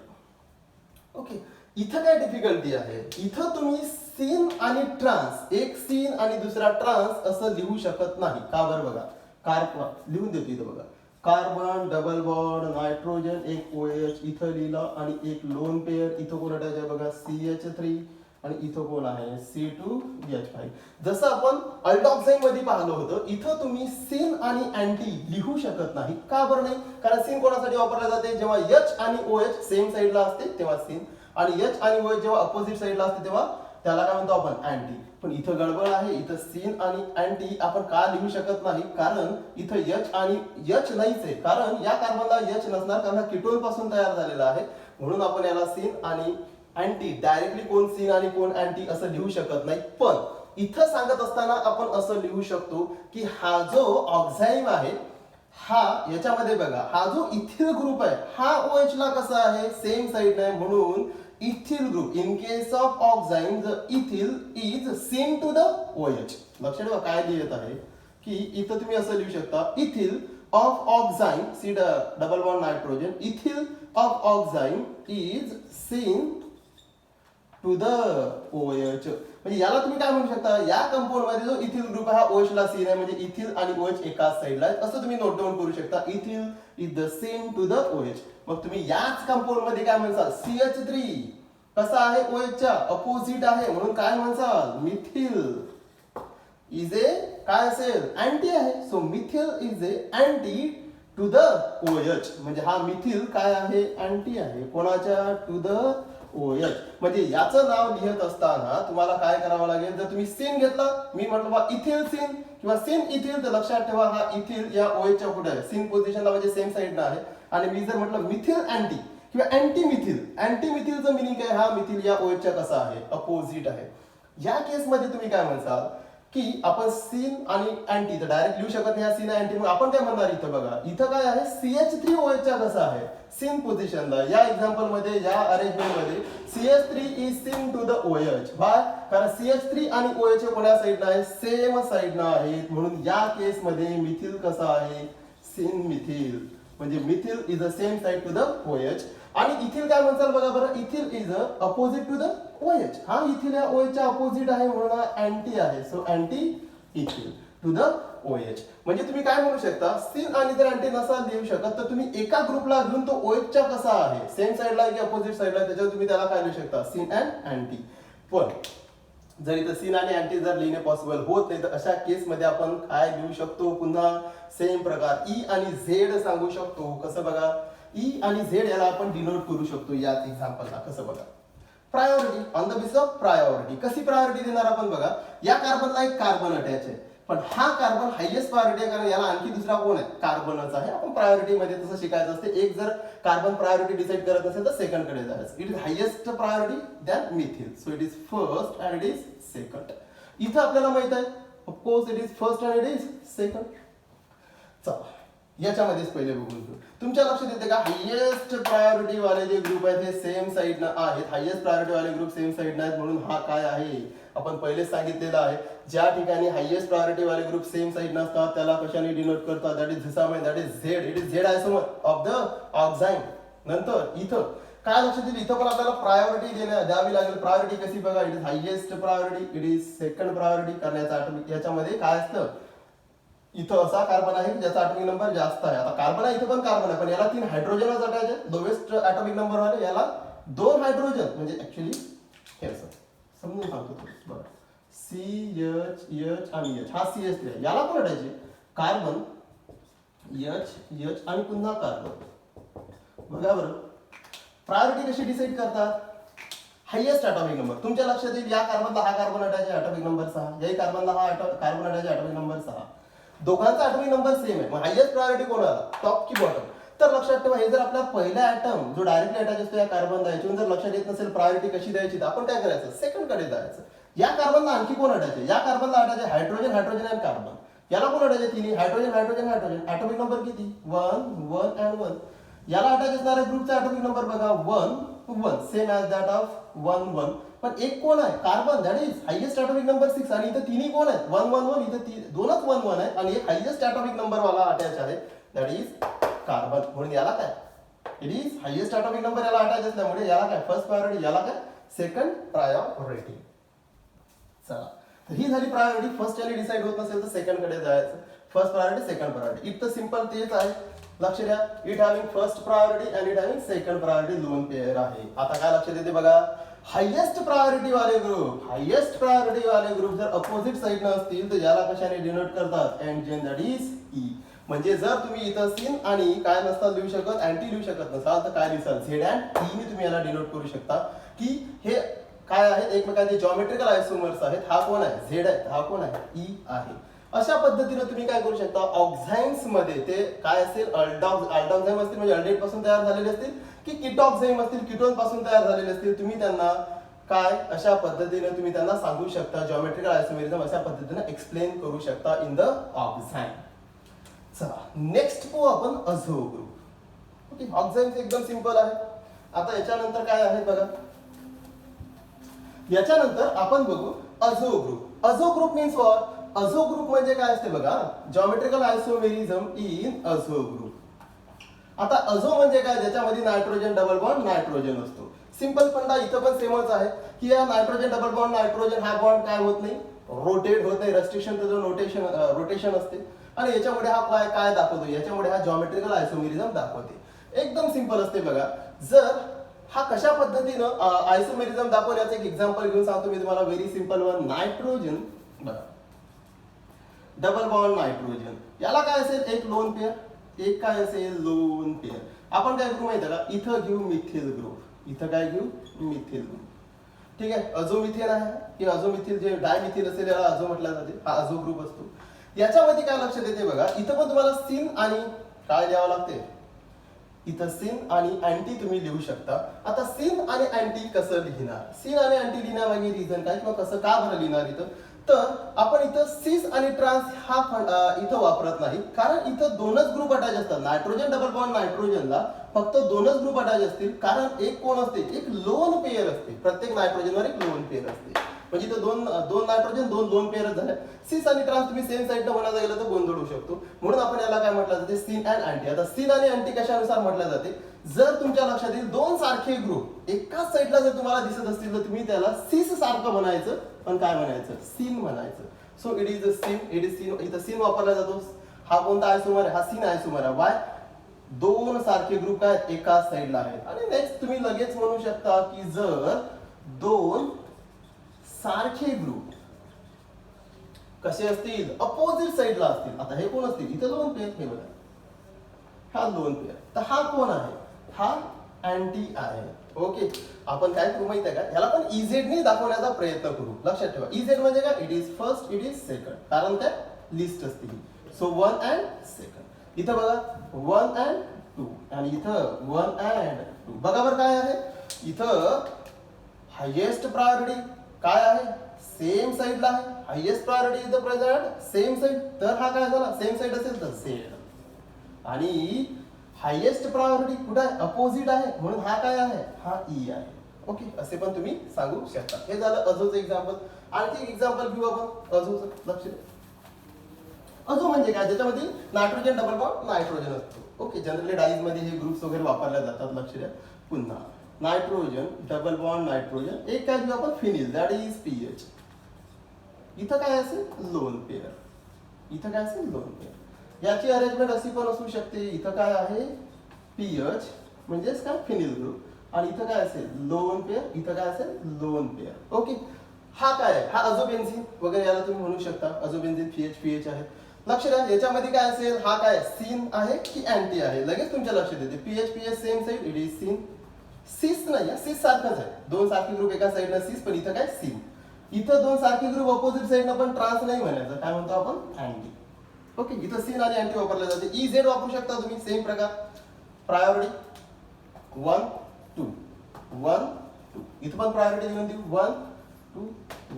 Speaker 1: ओके, इथं काय डिफिकल्टी आहे, इथं तुम्ही सीन आणि ट्रान्स, एक सीन आणि दुसरा ट्रान्स असं लिहू शकत नाही. का बरं बघा, कार्बन लिहून देतो इथं बघा, कार्बन डबल बॉन्ड नायट्रोजन, एक OH इथं लिहिलं आणि एक लोन पेअर. इथं कोण अटॅच आहे बघा, CH3 आणि इथं कोण आहे, C2H5. जसं आपण अल्टॉक्साइड मध्ये पाहिलं होतं, इथं तुम्ही सीन आणि अँटी लिहू शकत नाही. का बरं नाही, कारण सीन कोणासाठी वापरला जाते, जेव्हा H आणि OH सेम साईडला असते तेव्हा सीन, आणि H आणि OH जेव्हा अपोजिट साईडला असते तेव्हा त्याला काय म्हणतो आपण, अँटी. पण इथं गडबड आहे, इथं सीन आणि अँटी आपण का लिहू शकत नाही, कारण इथं H आणि H नाहीच आहे, कारण या कार्बनला H नसणार, कारण हा कीटोन पासून तयार झालेला आहे. म्हणून आपण याला सीन आणि अँटी डायरेक्टली कोण सीन आणि कोण अँटी असं लिहू शकत नाही. पण इथं सांगत असताना आपण असं लिहू शकतो की हा जो ऑक्साईड आहे, हा याच्यामध्ये बघा, हा जो इथिल ग्रुप आहे, हा OH ला कसा आहे, सेम साइड आहे. म्हणून ethyl group, in case of oxide the ethyl is same to the OH. लक्षात ठेवा काय लिहित आहे की इथं तुम्ही असं लिहू शकता, ethyl of oxide, C double bond nitrogen, ethyl of oxide is same to the OH. म्हणजे याला तुम्ही काय म्हणू शकता, या कंपाऊंड मध्ये जो इथिल ग्रुप आहे हा OH ला सेम आहे, म्हणजे इथिल आणि OH एकाच साइडला आहे, असं तुम्ही नोट डाऊन करू शकता. Ethyl is the same to the OH. मग तुम्ही याच कंपाऊंड मध्ये काय म्हणसाल, CH3 कसा आहे, OH च्या अपोजिट आहे, म्हणून काय म्हणसाल, मिथिल इज ए काय असेल, अँटी आहे. So methyl is a anti to the OH. म्हणजे हा मिथिल काय आहे, अँटी आहे कोणाच्या, टू द OH. म्हणजे याचं नाव लिहित असताना तुम्हाला काय करावं लागेल, जर तुम्ही सीन घेतला, मी म्हटलं बा इथिल सीन किंवा सीन इथिल, तर लक्षात ठेवा हा इथिल या OH च्या पुढे आहे, सीन पोझिशनला म्हणजे सेम साइडला आहे. आणि मी जर म्हटलं मिथिल अँटी किंवा अँटी मिथिल, अँटी मिथिलचं मिनिंग काय, हा मिथिल या OH च्या कसा आहे, अपोजिट आहे. या केस मध्ये तुम्ही काय म्हणसाल की आपण सीन आणि अँटी तर डायरेक्ट लिहू शकत नाही, सीन अँटी, मग आपण काय म्हणणार, इथं बघा, इथं काय आहे, CH3 OH च्या कसा आहे, सीन पोझिशनला. या एक्झाम्पल मध्ये, या अरेंजमेंट मध्ये CH3 is syn to the OH. By, कारण CH3 आणि OH हे कोण्या साइडला आहे, सेम साइडला आहेत. म्हणून या केस मध्ये मिथिल कसा आहे, सीन मिथिल, म्हणजे methyl is a same side to the OH. आणि इथिल काय म्हणतात बघा बरं, ethyl is a opposite to the OH. हा इथिल या OH च्या अपोजिट आहे, म्हणून हा अँटी आहे. So anti ethyl to the OH. म्हणजे तुम्ही काय म्हणू शकता, सीन आणि जर अँटी नसाल लिहू शकत तर तुम्ही एका ग्रुपला घेऊन तो OH च्या कसा आहे, सेम साईडला की अपोजिट साईडला, त्याच्यावर तुम्ही त्याला काय लिहू शकता, सीन अँड अँटी. पण जर इथं सीन आणि अँटी जर लिहिणे पॉसिबल होत नाही तर अशा केसमध्ये आपण काय लिहू शकतो, पुन्हा सेम प्रकार ई आणि झेड सांगू शकतो. कसं बघा, ई आणि झेड याला आपण डिनोट करू शकतो याच एक्झाम्पलला. कसं बघा, priority on the basis of priority. कशी प्रायोरिटी देणार आपण बघा, या कार्बनला एक कार्बन अटॅच आहे पण हा कार्बन हायएस्ट प्रायोरिटी आहे कारण याला आणखी दुसरा कोण आहे, कार्बनच आहे. आपण प्रायोरिटी मध्ये तसं शिकायचं असते, एक जर कार्बन प्रायोरिटी डिसाइड करत असेल तर सेकंड कडे जायचं. It is highest priority than methyl, so it is first and it is second. इथं आपल्याला माहित आहे of course it is first and it is second. चला याच्यामध्येच पहिले बघून घेऊ. तुमच्या लक्षात येते का, हायएस्ट प्रायोरिटी वाले जे ग्रुप आहेत हे सेम साईडनं आहेत. हायएस्ट प्रायोरिटी वाले ग्रुप सेम साईडनं आहेत म्हणून हा काय आहे, आपण पहिलेच सांगितलेलं आहे, ज्या ठिकाणी हायएस्ट प्रायोरिटी वाले ग्रुप सेम साईड नसतात त्याला कशाने डिनोट करतात, that is zusammen, that is Z. It is Z isomer of the oxime. नंतर इथं काय लक्षात येईल, इथं पण आपल्याला प्रायोरिटी द्यावी लागेल. प्रायोरिटी कशी बघा, it is highest priority, it is second priority. कारण याच्यामध्ये काय असतं, इथं असा कार्बन आहे ज्याचा ॲटॉमिक नंबर जास्त आहे. आता कार्बन आहे, इथं पण कार्बन आहे पण याला 3 हायड्रोजनच अटॅच आहे. लोवेस्ट ॲटॉमिक नंबर वाले याला 2 हायड्रोजन, म्हणजे ऍक्च्युली हे असं समजून सांगतो बरं, CH आणि H. हा CH3 आहे, याला पण अटॅच आहे कार्बन H आणि पुन्हा कार्बन. बघा बरं, प्रायोरिटी कशी डिसाईड करतात, हायएस्ट ॲटॉमिक नंबर. तुमच्या लक्षात येईल या कार्बनला हा कार्बन अटॅच आहे, ॲटॉमिक नंबर 6. याही कार्बनला हा कार्बन अटॅच आहे, ॲटॉमिक नंबर 6. दोघांचा ॲटॉमिक नंबर सेम आहे. मग हायएस्ट प्रायोरिटी कोणाला, टॉप की बॉटम. तर लक्षात ठेवा, हे जर आपला पहिला ॲटम जो डायरेक्टली अटॅच असतो या कार्बनला, याच्यातून जर लक्षात येत नसेल प्रायोरिटी कशी द्यायची, तर आपण काय करायचं, सेकंड कडे जायचं. या कार्बनला आणखी कोण अटॅच आहे, या कार्बनला अटॅच आहे हायड्रोजन आणि कार्बन. याला कोण अटॅच आहे, तिन्ही हायड्रोजन. ॲटॉमिक नंबर किती, 1 1 अँड 1. याला अटॅच असणाऱ्या ग्रुपचा ॲटॉमिक नंबर बघा 1 1, सेम ॲज दॅट ऑफ 1 1. पण एक कोण आहे, carbon, that is highest atomic number 6. आणि इथं तिन्ही कोण आहेत, 1 1 1. इथं दोनच 1 1 आहेत आणि एक हायएस्ट ॲटॉमिक नंबर वाला अटॅच आहे, दॅट इज कार्बन. म्हणून याला काय, it is highest atomic number याला अटॅच असल्यामुळे याला काय फर्स्ट प्रायोरिटी, याला काय सेकंड प्रायोरिटी. चला, तर ही झाली प्रायोरिटी. फर्स्ट याने डिसाइड होत नसेल तर सेकंड कडे जायचं. First priority, second priority. इथं सिंपल तेच आहे. लक्ष द्या, it having first priority and it having second priority, दोन पेअर आहे. आता काय लक्षात येते बघा, हायएस्ट प्रायोरिटी वाले ग्रुप जर अपोजिट साईडनं असतील तर याला कशाने डिनोट करतात, एंड दॅट इज ई. म्हणजे जर तुम्ही इथं सीन आणि काय नसता लिहू शकत, अँटी लिहू शकत नसाल तर काय लिहिसाल, झेड अँड ई ने तुम्ही याला डिनोट करू शकता की हे काय आहेत, एकमेकांचे जॉमेट्रिकल आयसोमर्स आहेत. हा कोण आहे, झेड आहे, हा कोण आहे, ई आहे. अशा पद्धतीने तुम्ही काय करू शकता, ऑक्झाईन्स मध्ये ते काय असेल, अल्डॉक्झाईम असतील म्हणजे अल्डेट पासून तयार झालेले असतील की कीटॉक्झाईम असतील, कीटोन पासून तयार झालेले असतील. तुम्ही त्यांना काय अशा पद्धतीने तुम्ही त्यांना सांगू शकता, जॉमेट्रिकल आयसोमेरिझम अशा पद्धतीने एक्सप्लेन करू शकता इन द ऑक्झाईम. चला नेक्स्ट पाहू आपण अझो ग्रुप. ओके, ऑक्झाईम्स एकदम सिंपल आहे. आता याच्यानंतर काय आहे बघा, याच्यानंतर आपण बघू azo group. Azo group means what, azo group म्हणजे काय असते बघा, geometrical isomerism in azo group. आता अझो म्हणजे काय, ज्याच्यामध्ये नायट्रोजन डबल बॉन्ड नायट्रोजन असतो. सिंपल फंडा इथं पण सेमच आहे की या नायट्रोजन डबल बॉन्ड नायट्रोजन हा बॉन्ड काय होत नाही, रोटेट होत नाही. रेस्ट्रिक्शन त्याचं रोटेशन असते आणि याच्यामुळे हा काय दाखवतो, याच्यामुळे हा जॉमेट्रिकल आयसोमेरिझम दाखवते. एकदम सिंपल असते बघा. जर हा कशा पद्धतीनं आयसोमेरिझम दाखवण्याचं एक एक्झाम्पल घेऊन सांगतो मी तुम्हाला, व्हेरी सिंपल वन. नायट्रोजन बघा, डबल बॉन्ड नायट्रोजन, याला काय असेल, एक लोन पेअर, एक काय असेल लोन पेअर. आपण काय करू माहिती का, इथं घेऊ मिथिल ग्रुप, इथं काय घेऊ मिथिल ग्रुप. ठीक आहे, अझोमिथेन आहे की अझोमिथिल जे डायमिथिल असेल याला अझो म्हटलं जाते, हा अझो ग्रुप असतो. याच्यामध्ये काय लक्षात येते बघा, इथं पण तुम्हाला सीन आणि काय द्यावं लागते, इथं सीन आणि अँटी तुम्ही लिहू शकता. आता सीन आणि अँटी कसं लिहिणार, सीन आणि अँटी लिहिण्यामागे रिझन काय किंवा कसं का बरं लिहिणार इथं, तर आपण इथं सिस आणि ट्रान्स हा इथं वापरत नाही, कारण इथं दोनच ग्रुप अटॅच असतात. नायट्रोजन डबल बॉन्ड नायट्रोजनला फक्त दोनच ग्रुप अटॅच असतील, कारण एक कोण असते, एक लोन पेअर असते. प्रत्येक नायट्रोजनवर एक लोन पेअर असते. म्हणजे इथं दोन नायट्रोजन दोन पेअर झाले. सिस आणि ट्रान्स तुम्ही सेम साईडनं म्हणायला गेलं तर गोंधळ होऊ शकतो, म्हणून आपण याला काय म्हटलं जाते, सीन अँड अँटी. आता सीन आणि अँटी कशानुसार म्हटलं जाते, जर तुमच्या लक्षात येईल दोन सारखे ग्रुप एकाच साईडला जर तुम्हाला दिसत असतील तर तुम्ही त्याला सिस सारखं म्हणायचं, पण काय म्हणायचं, सीन म्हणायचं. So it is seen, it is seen, इथं सीन वापरला जातो. हा कोणता आयसोमर आहे? हा सीन आयसोमर आहे. वाय? दोन सारखे ग्रुप काय एका साईडला आहेत. आणि नेक्स्ट तुम्ही लगेच म्हणू शकता की जर दोन सारखे ग्रुप कसे असतील? अपोजिट साईडला असतील. आता हे कोण असतील? इथे लोन पेअर, हे बघा हा लोन पेअर. तर हा कोण आहे? हा अँटी आहे. ओके, आपण काय करू माहिती आहे का? याला पण इझेड ने दाखवण्याचा प्रयत्न करू. लक्षात ठेवा, इझेड म्हणजे काय? It is first, it is second. कारण काय? लिस्ट असते ही. So 1 and second. इथं बघा 1 अँड 2 आणि इथं 1 अँड 2. बघा बरं काय आहे इथं? हायेस्ट प्रायोरिटी काय आहे? सेम साइडला आहे. Highest priority is the present same side. तर हा काय झाला? सेम साइड असेल तर झेड. आणि हायेस्ट प्रायोरिटी कुठे आहे? अपोजिट आहे, म्हणून हा काय आहे? हा ई आहे. ओके, असे पण तुम्ही सांगू शकता. हे झालं अझोचं एक्झाम्पल. आणखी एक एक्झाम्पल घेऊ आपण अझोचं. लक्ष द्या, अझो म्हणजे काय? ज्याच्यामध्ये नायट्रोजन डबल बॉन्ड नायट्रोजन असतो. ओके, जनरली डाईज मध्ये हे ग्रुप्स वगैरे वापरले जातात. लक्ष द्या, पुन्हा नायट्रोजन डबल बॉन्ड नायट्रोजन. एक काय घेऊ आपण? Phenyl, that is pH. इथं काय असेल? Lone pair. इथं काय असेल? Lone pair. याची अरेंजमेंट अशी पण असू शकते. इथं काय आहे? पीएच म्हणजेच काय? Phenyl group. आणि इथं काय असेल? Lone pair. इथं काय असेल? Lone pair. ओके, हा काय आहे? हा अझोबेन्झीन वगैरे याला तुम्ही म्हणू शकता. अझोबेन्झीन पीएच पीएच आहे. लक्ष द्या, याच्यामध्ये काय असेल? हा काय? सीन आहे की अँटी आहे? लगेच तुमच्या लक्षात येते. PH pH same side, it is seen. सिस नाही, सिस सारखंच आहे. दोन सारखे ग्रुप एका साइडनं सिस, पण इथं काय? सीन. इथं दोन सारखे ग्रुप अपोजिट साइडनं पण ट्रान्स नाही म्हणायचं. काय म्हणतो आपण? अँटी. ओके, इथं सीन आणि अँटी वापरले जाते. ई झेड वापरू शकता तुम्ही. सेम प्रकार. प्रायोरिटी 1 2 1 2. इथं पण प्रायोरिटी घेऊन देऊ 1 2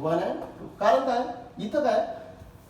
Speaker 1: 1 अँड 2. कारण काय? इथं काय?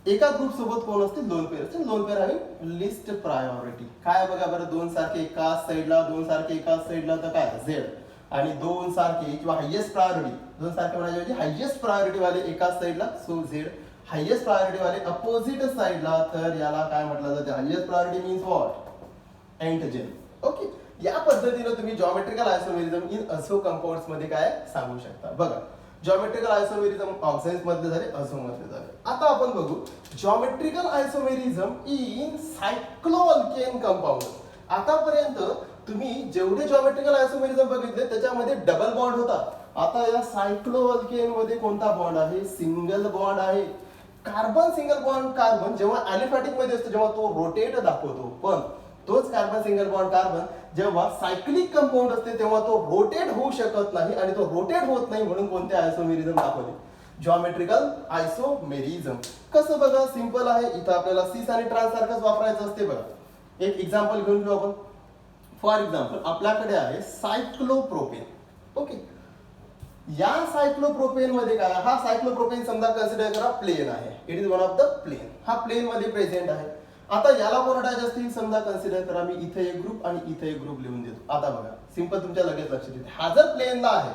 Speaker 1: एका ग्रुप सोबत कोण असते? लोन पेअर असते. लोन पेअर आहे लिस्ट प्रायोरिटी. काय बघा बरं, दोन सारखे एकाच साईडला, दोन सारखे एकाच साईडला, तर काय? झेड. आणि दोन सारखे किंवा हायेस्ट प्रायोरिटी, दोन सारखे म्हणायचे हायेस्ट प्रायोरिटी वाले एकाच साईडला, सो झेड. हायेस्ट प्रायोरिटी वाले अपोजिट साईडला, तर याला काय म्हटलं जाते? Highest priority means what? Entgegen. Okay, या पद्धतीने तुम्ही geometrical isomerism in azo compounds मध्ये काय सांगू शकता. बघा, जॉमेट्रिकल आयसोमेरिझम ऑक्साइड्स मधले झाले, अझो मधले झाले. आता आपण बघू जॉमेट्रिकल आयसोमेरिझम इन सायक्लोअल्केन कंपाऊंड. आतापर्यंत तुम्ही जेवढे जॉमेट्रिकल आयसोमेरिझम बघितले त्याच्यामध्ये डबल बॉन्ड होता. आता या सायक्लोअल्केन मध्ये कोणता बॉन्ड आहे? सिंगल बॉन्ड आहे. कार्बन सिंगल बॉन्ड कार्बन जेव्हा अॅलिफॅटिक मध्ये असतो, जेव्हा तो रोटेट दाखवतो, पण तोच कार्बन सिंगल बॉन्ड कार्बन जेव्हा सायक्लिक कंपाऊंड असते तेव्हा तो रोटेट होऊ शकत नाही. आणि तो रोटेट होत नाही म्हणून कोणते आयसोमेरिझम दाखवले? Geometrical isomerism. कसं? बघा, सिंपल आहे. इथं आपल्याला सिस आणि ट्रान्स सारखंच वापरायचं असते. बघा, एक एक्झाम्पल घेऊन घेऊ आपण. फॉर एक्झाम्पल आपल्याकडे आहे सायक्लोप्रोपेन. ओके, या सायक्लोप्रोपेन मध्ये काय? हा सायक्लोप्रोपेन समजा कन्सिडर करा प्लेन आहे. It is one of the plane. हा प्लेन मध्ये प्रेझेंट आहे. आता याला कोण अटॅच असतील समजा कन्सिडर करा. मी इथे एक ग्रुप आणि इथे एक ग्रुप लिहून देतो. आता बघा, सिंपल तुमच्या लगेच लक्षात येते. हा जर प्लेनला आहे,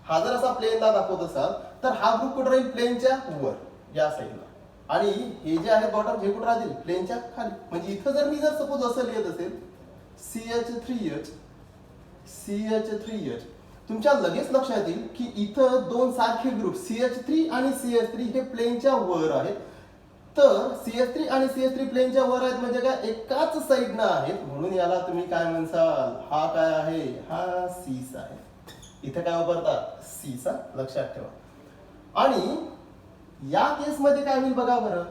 Speaker 1: हा जर असा प्लेनला दाखवत असाल तर हा ग्रुप कुठे राहील? प्लेनच्या वर, या साईडला. आणि हे जे आहे बॉटम, हे कुठे राहतील? प्लेनच्या खाली. म्हणजे इथं जर मी जर सपोज असं लिहित असेल CH3H CH3H, तुमच्या लगेच लक्षात येईल की इथं दोन सारखे ग्रुप CH3 आणि CH3 हे प्लेनच्या वर आहेत. तर CH3 आणि CH3 प्लेनच्या वर आहेत म्हणजे काय? एकाच साईडनं आहेत, म्हणून याला तुम्ही काय म्हणसाल? हा काय आहे? हा सीस आहे. इथे काय वापरतात? सीसा. लक्षात ठेवा. आणि या केस मध्ये काय होईल बघा बरं,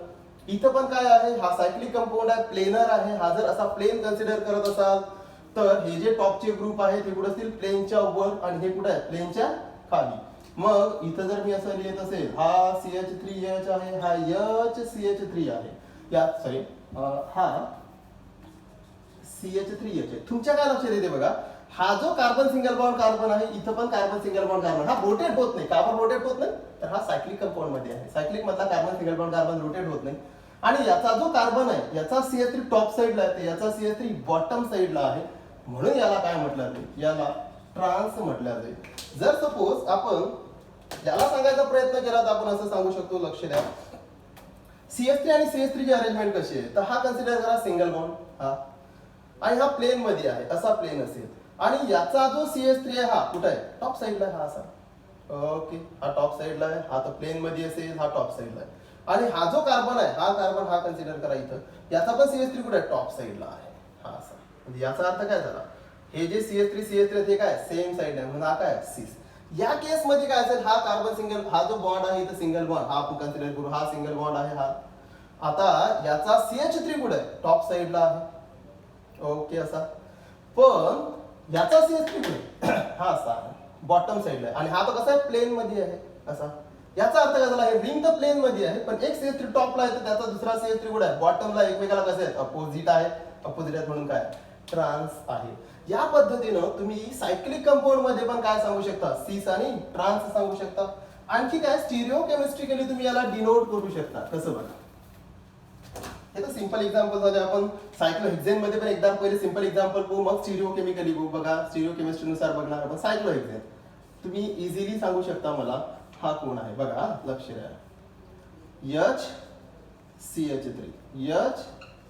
Speaker 1: इथं पण काय आहे? हा सायक्लिक कंपाऊंड आहे, प्लेनर आहे. हा जर असा प्लेन कन्सिडर करत असाल तर हे जे टॉपचे ग्रुप आहेत हे कुठे असतील? प्लेनच्या वर. आणि हे कुठे आहे? प्लेनच्या खाली. मग इथं जर मी असं लिहित असेल, हा CH3H आहे, हा HCH3 आहे, या सॉरी हा CH3H आहे. तुमच्या काय लक्षात येते बघा, हा जो कार्बन सिंगल बॉन्ड कार्बन आहे, इथं पण कार्बन सिंगल बॉन्ड कार्बन, हा रोटेट होत नाही. कार्बन रोटेट होत नाही, तर हा सायक्लिक कंपाऊंड मध्ये आहे. सायक्लिक मधला carbon single bond carbon rotate होत नाही. आणि याचा जो कार्बन आहे, याचा CH3 टॉप साइडला आहे, याचा CH3 बॉटम साइडला आहे, म्हणून याला काय म्हटलं जाईल? याला ट्रान्स म्हटलं जाईल. जर सपोज आपण याला सांगायचा प्रयत्न केला तर आपण असं सांगू शकतो. लक्ष द्या, CH3 आणि CH3 ची अरेंजमेंट कशी आहे? तर हा कन्सिडर करा सिंगल बॉन्ड, हा, आणि हा प्लेन मध्ये आहे, असा प्लेन असेल. आणि याचा जो CH3 आहे हा कुठे आहे? टॉप साइडला आहे, हा असा. ओके, हा टॉप साइडला आहे, हा तर प्लेन मध्ये असेल, हा टॉप साइडला आहे. आणि हा जो कार्बन आहे हा कार्बन हा कन्सिडर करा इथं, याचा पण CH3 कुठे आहे, टॉप साईडला आहे, हा असा. म्हणजे याचा अर्थ काय झाला, हे जे CH3 हे काय सेम साईड आहे म्हणून हा काय सिस. या केस मध्ये काय असेल, हा कार्बन सिंगल, हा जो बॉन्ड आहे इथं सिंगल बॉन्ड, हा आपण कन्सिडर करू, हा सिंगल बॉन्ड आहे हा. आता याचा CH3 कुठे आहे, टॉप साईडला आहे, ओके असा. पण याचा CH3 कुठे हा असा आहे, बॉटम साईडला आहे. आणि हा तो कसा आहे, प्लेन मध्ये आहे असा. याचा अर्थ काय झाला, हे रिंग तर प्लेन मध्ये आहे पण एक CH3 टॉपला आहे तर त्याचा दुसरा CH3 कुठे आहे, बॉटमला. एकमेकाला कसे आहेत, अपोजिट आहेत म्हणून काय ट्रान्स आहे. या पद्धतीनं तुम्ही सायक्लिक कंपाऊंड मध्ये पण काय सांगू शकता, सिस आणि ट्रान्स सांगू शकता. आणखी काय स्टिरिओ केमिस्ट्रिकली तुम्ही याला डिनोट करू शकता, कसं बघा. हे तर सिंपल एक्झाम्पल झाले. आपण सायक्लोहेक्झेन मध्ये पण एकदा पहिले सिंपल एक्झाम्पल बघू, मग स्टिरिओ केमिकली बघू. बघा स्टिरिओ केमिस्ट्री नुसार बघणार आपण सायक्लोहेक्झेन. तुम्ही इझिली सांगू शकता मला हा कोण आहे, बघा लक्ष द्या.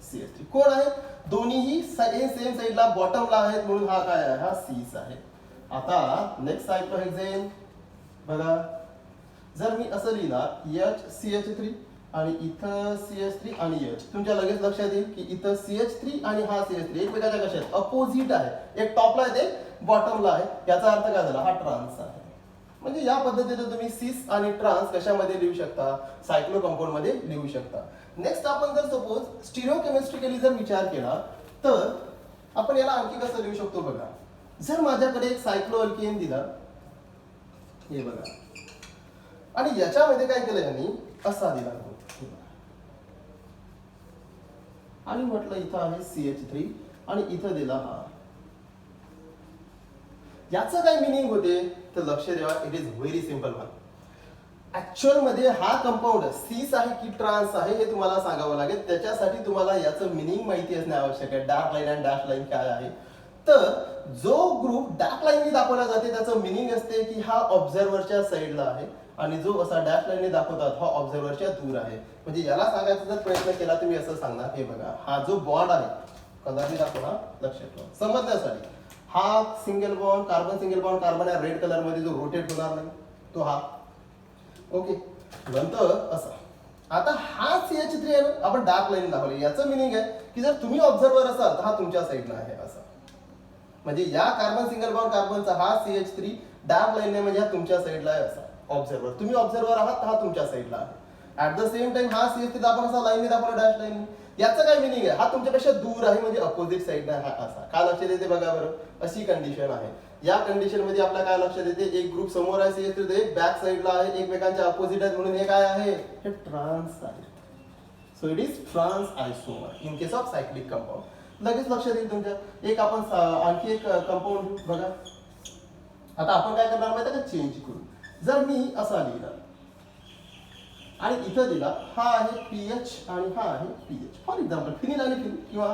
Speaker 1: HCH3 कोण आहे, दोन्हीही सेम साईडला बॉटमला आहेत म्हणून हा काय आहे, हा सीस आहे. आता नेक्स्ट सायक्लोहेक्झेन बघा, जर मी असं लिहिला HCH3 आणि इथं CH3 आणि H, तुमच्या लगेच लक्षात येईल की इथं CH3 आणि हा CH3 एकमेकाच्या कशा आहेत, अपोजिट आहे. एक टॉपला आहे ते बॉटमला आहे. याचा अर्थ काय झाला, हा ट्रान्स आहे. म्हणजे या पद्धतीने तुम्ही सिस आणि ट्रान्स कशामध्ये लिहू शकता, सायक्लो कंपाऊंड मध्ये लिहू शकता. नेक्स्ट आपण जर सपोज स्टिरिओ केमिस्ट्रिकली जर विचार केला तर आपण याला आणखी कसं लिहू शकतो बघा. जर माझ्याकडे एक सायक्लो अल्केन दिला, हे बघा, आणि याच्यामध्ये काय केलं यांनी, असा दिला आणि म्हटलं इथं आहे CH3 आणि इथं दिला हा. याचं काय मिनिंग होते तर लक्ष द्या, it is very simple one. Actual मध्ये हा कंपाऊंड सीस आहे की ट्रान्स आहे हे तुम्हाला सांगावं लागेल. त्याच्यासाठी तुम्हाला याचं मिनिंग माहिती असणे आवश्यक आहे. डार्क लाईन आणि डॅश लाईन काय आहे, तर जो ग्रुप डार्क लाईनने दाखवला जाते त्याचं मिनिंग असते की हा ऑब्झर्व्हरच्या साईडला आहे आणि जो असा डॅश लाईनने दाखवतात हा ऑब्झर्व्हरच्या दूर आहे. म्हणजे याला सांगायचा जर प्रयत्न केला तुम्ही असं सांगणार, हे बघा हा जो बॉन्ड आहे कलरने दाखवला, लक्षात ठेवा समजण्यासाठी. हा सिंगल बॉन्ड कार्बन आहे रेड कलर मध्ये, जो रोटेट होणार नाही तो हा, ओके. नंतर असा, आता हा CH3 आहे, आपण डार्क लाईन दाखवली. याचं मिनिंग आहे की जर तुम्ही ऑब्झर्वर असाल तर हा तुमच्या साईडला आहे असा. म्हणजे या सिंगल बॉन्ड कार्बनचा हा CH3 डार्क लाईन आहे म्हणजे हा तुमच्या साईडला आहे असा. ऑब्झर्वर, तुम्ही ऑब्झर्वर आहात, हा तुमच्या साईडला आहे. ऍट द सेम टाइम हा CH3 आपण असा लाईनने दाखवला, डॅश लाईन. याचं काय मिनिंग आहे, हा तुमच्यापेक्षा दूर आहे म्हणजे अपोजिट साईडला हा असा. काय लक्षात येते बघा बरं, अशी कंडिशन आहे. या कंडिशन मध्ये आपल्याला काय लक्षात येते, एक ग्रुप समोर आहे CH3, एक बॅक साईडला आहे, एकमेकांच्या अपोजिट आहेत म्हणून हे काय आहे, हे ट्रान्स आहे. So it is trans isomer in case of cyclic compound. लगेच लक्षात येईल तुमच्या. एक आपण आणखी एक कंपाऊंड बघा. आता आपण काय करणार माहिती का, चेंज करू. जर मी असा लिहिला आणि इथं दिला, हा आहे PH आणि हा आहे PH, फॉर एक्झाम्पल फिनिल आणि फिनिल किंवा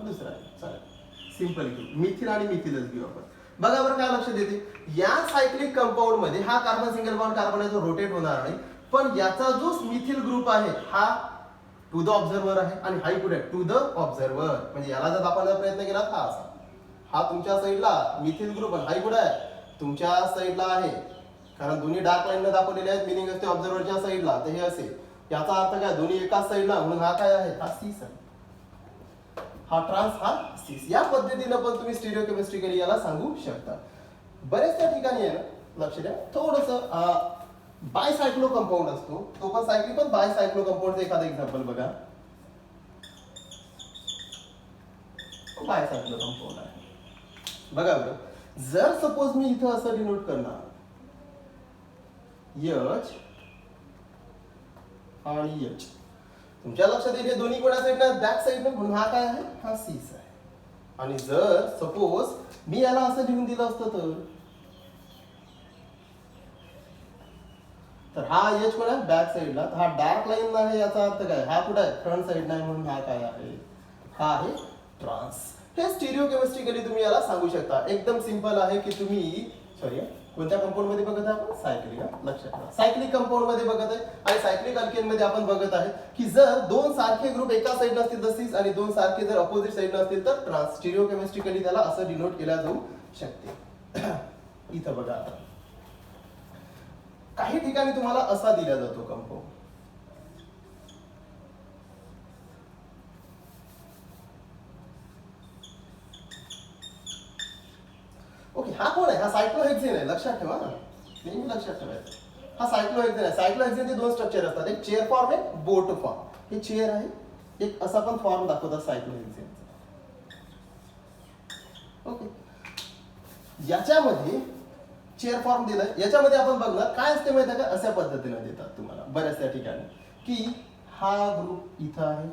Speaker 1: दुसरा आहे, चालेल सिंपल घेऊ, मिथिल आणि मिथिलच घेऊ आपण. बघा बरं काय लक्षात येते, या सायक्लिक कंपाऊंड मध्ये हा कार्बन सिंगल बॉन्ड कार्बन आहे जो रोटेट होणार नाही, पण याचा जो मिथिल ग्रुप आहे हा टू द ऑब्झर्वर आहे आणि हा कुठे टू द ऑब्झर्वर. म्हणजे याला जर दाखवण्याचा प्रयत्न केला हा असा, हा तुमच्या साईडला मिथिल ग्रुप आणि हा कुठे आहे तुमच्या साईडला आहे, कारण दोन्ही डार्क लाईन ने दाखवलेले आहेत. मिनिंग असते ऑब्झर्वरच्या साईडला, तर हे असेल. याचा अर्थ काय, दोन्ही एकाच साईडला म्हणून हा काय आहे, हा सीस आहे. हा ट्रान्स, हा सीस. या पद्धतीने पण तुम्ही स्टिरिओ केमिस्ट्रिकली याला सांगू शकता. बरेचशा ठिकाणी आहे ना, लक्ष द्या थोडंसं बायसायक्लो कंपाऊंड असतो, तो पण सायक्लिक पण बायसायक्लो कंपाऊंडचं एखादं एक्झाम्पल बघा. बायसायक्लो कंपाऊंड आहे बघा बरं. जर सपोज मी इथं असं डिनोट करणार H आणि H, तुमच्या लक्षात येईल दोन्ही कोणा साईडला, बॅक साईडला म्हणून हा काय आहे, हा सीस आहे. आणि जर सपोज मी याला असं लिहून दिलं असतं तर हा H कोण आहे बॅक साईडला, हा डार्क लाईन आहे. याचा अर्थ काय, हा कुठे आहे फ्रंट साईडला आहे म्हणून हा काय आहे, हा आहे ट्रान्स. हे स्टिरिओ केमिस्ट्रिकली तुम्ही याला सांगू शकता. एकदम सिंपल आहे की तुम्ही, सॉरी कोणत्या कंपाऊंड मध्ये बघत आहे आपण, सायक्लिक. लक्षात ठेवा सायक्लिक कंपाऊंड मध्ये बघत आहे. आणि सायक्लिक अल्केन मध्ये आपण बघत आहे की जर दोन सारखे ग्रुप एका साईडला असतील तर सीस आणि दोन सारखे जर अपोजिट साईडला असतील तर ट्रान्स. स्टिरिओ केमिस्ट्रिकली त्याला असं डिनोट केला जाऊ शकते. इथं बघा आता काही ठिकाणी तुम्हाला असा दिला जातो कंपाऊंड, हा कोण आहे? हा सायक्लोहेक्सेन आहे, लक्षात ठेवा ना, नेहमी लक्षात ठेवायचं. हा सायक्लोहेक्सेन आहे. सायक्लोहेक्सेनचे दोन स्ट्रक्चर असतात, एक चेअर फॉर्म आहे, बोट फॉर्म. हे चेअर आहे, एक असा पण फॉर्म दाखवतात सायक्लोहेक्सेनचा. ओके, याच्यामध्ये चेअर फॉर्म दिलाय, याच्यामध्ये आपण बघणार काय असते माहिती आहे का, अशा पद्धतीने देतात तुम्हाला बऱ्याचशा ठिकाणी की हा ग्रुप इथं आहे.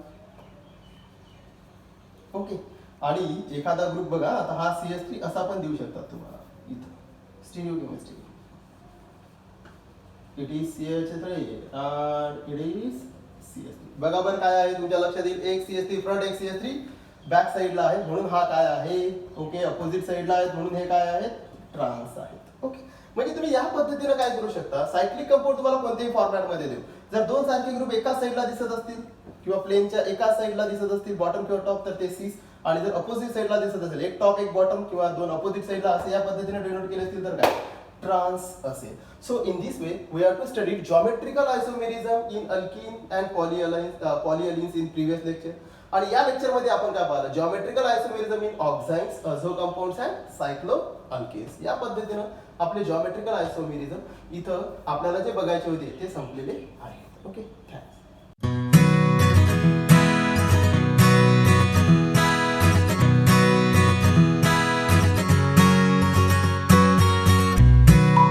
Speaker 1: ओके, आणि एखादा ग्रुप बघा आता हा CS3 असा पण देऊ शकतात तुम्हाला इथं stereochemistry. It is CH3 and it is CS3. बघा बरं काय आहे तुमच्या लक्षात येईल, एक CS3 फ्रंट, एक CS3 बॅक साईडला आहे म्हणून हा काय आहे. ओके, अपोजिट साईडला आहेत म्हणून हे काय आहेत, ट्रान्स आहेत. ओके, म्हणजे तुम्ही या पद्धतीने काय करू शकता, सायक्लिक कंपाऊंड तुम्हाला कोणत्याही फॉर्मॅटमध्ये देऊ. जर दोन सारखे ग्रुप एकाच साईडला दिसत असतील किंवा प्लेनच्या एकाच साईडला दिसत असतील बॉटम किंवा टॉप, तर ते सीस. आणि जर अपोजिट साईडला दिसत असेल एक टॉप एक बॉटम किंवा दोन अपोजिट साईडला असे या पद्धतीने डिनोट केले असतील तर काय, ट्रान्स असेल. So in this way we are to study geometrical isomerism in alkene and polyenes in previous lecture. आणि या लेक्चर मध्ये आपण काय पाहिलं, geometrical isomerism in oximes, azo compounds and cycloalkanes. या पद्धतीनं आपले जॉमेट्रिकल आयसोमेरिझम इथं आपल्याला जे बघायचे होते ते संपलेले आहेत. Okay, thanks.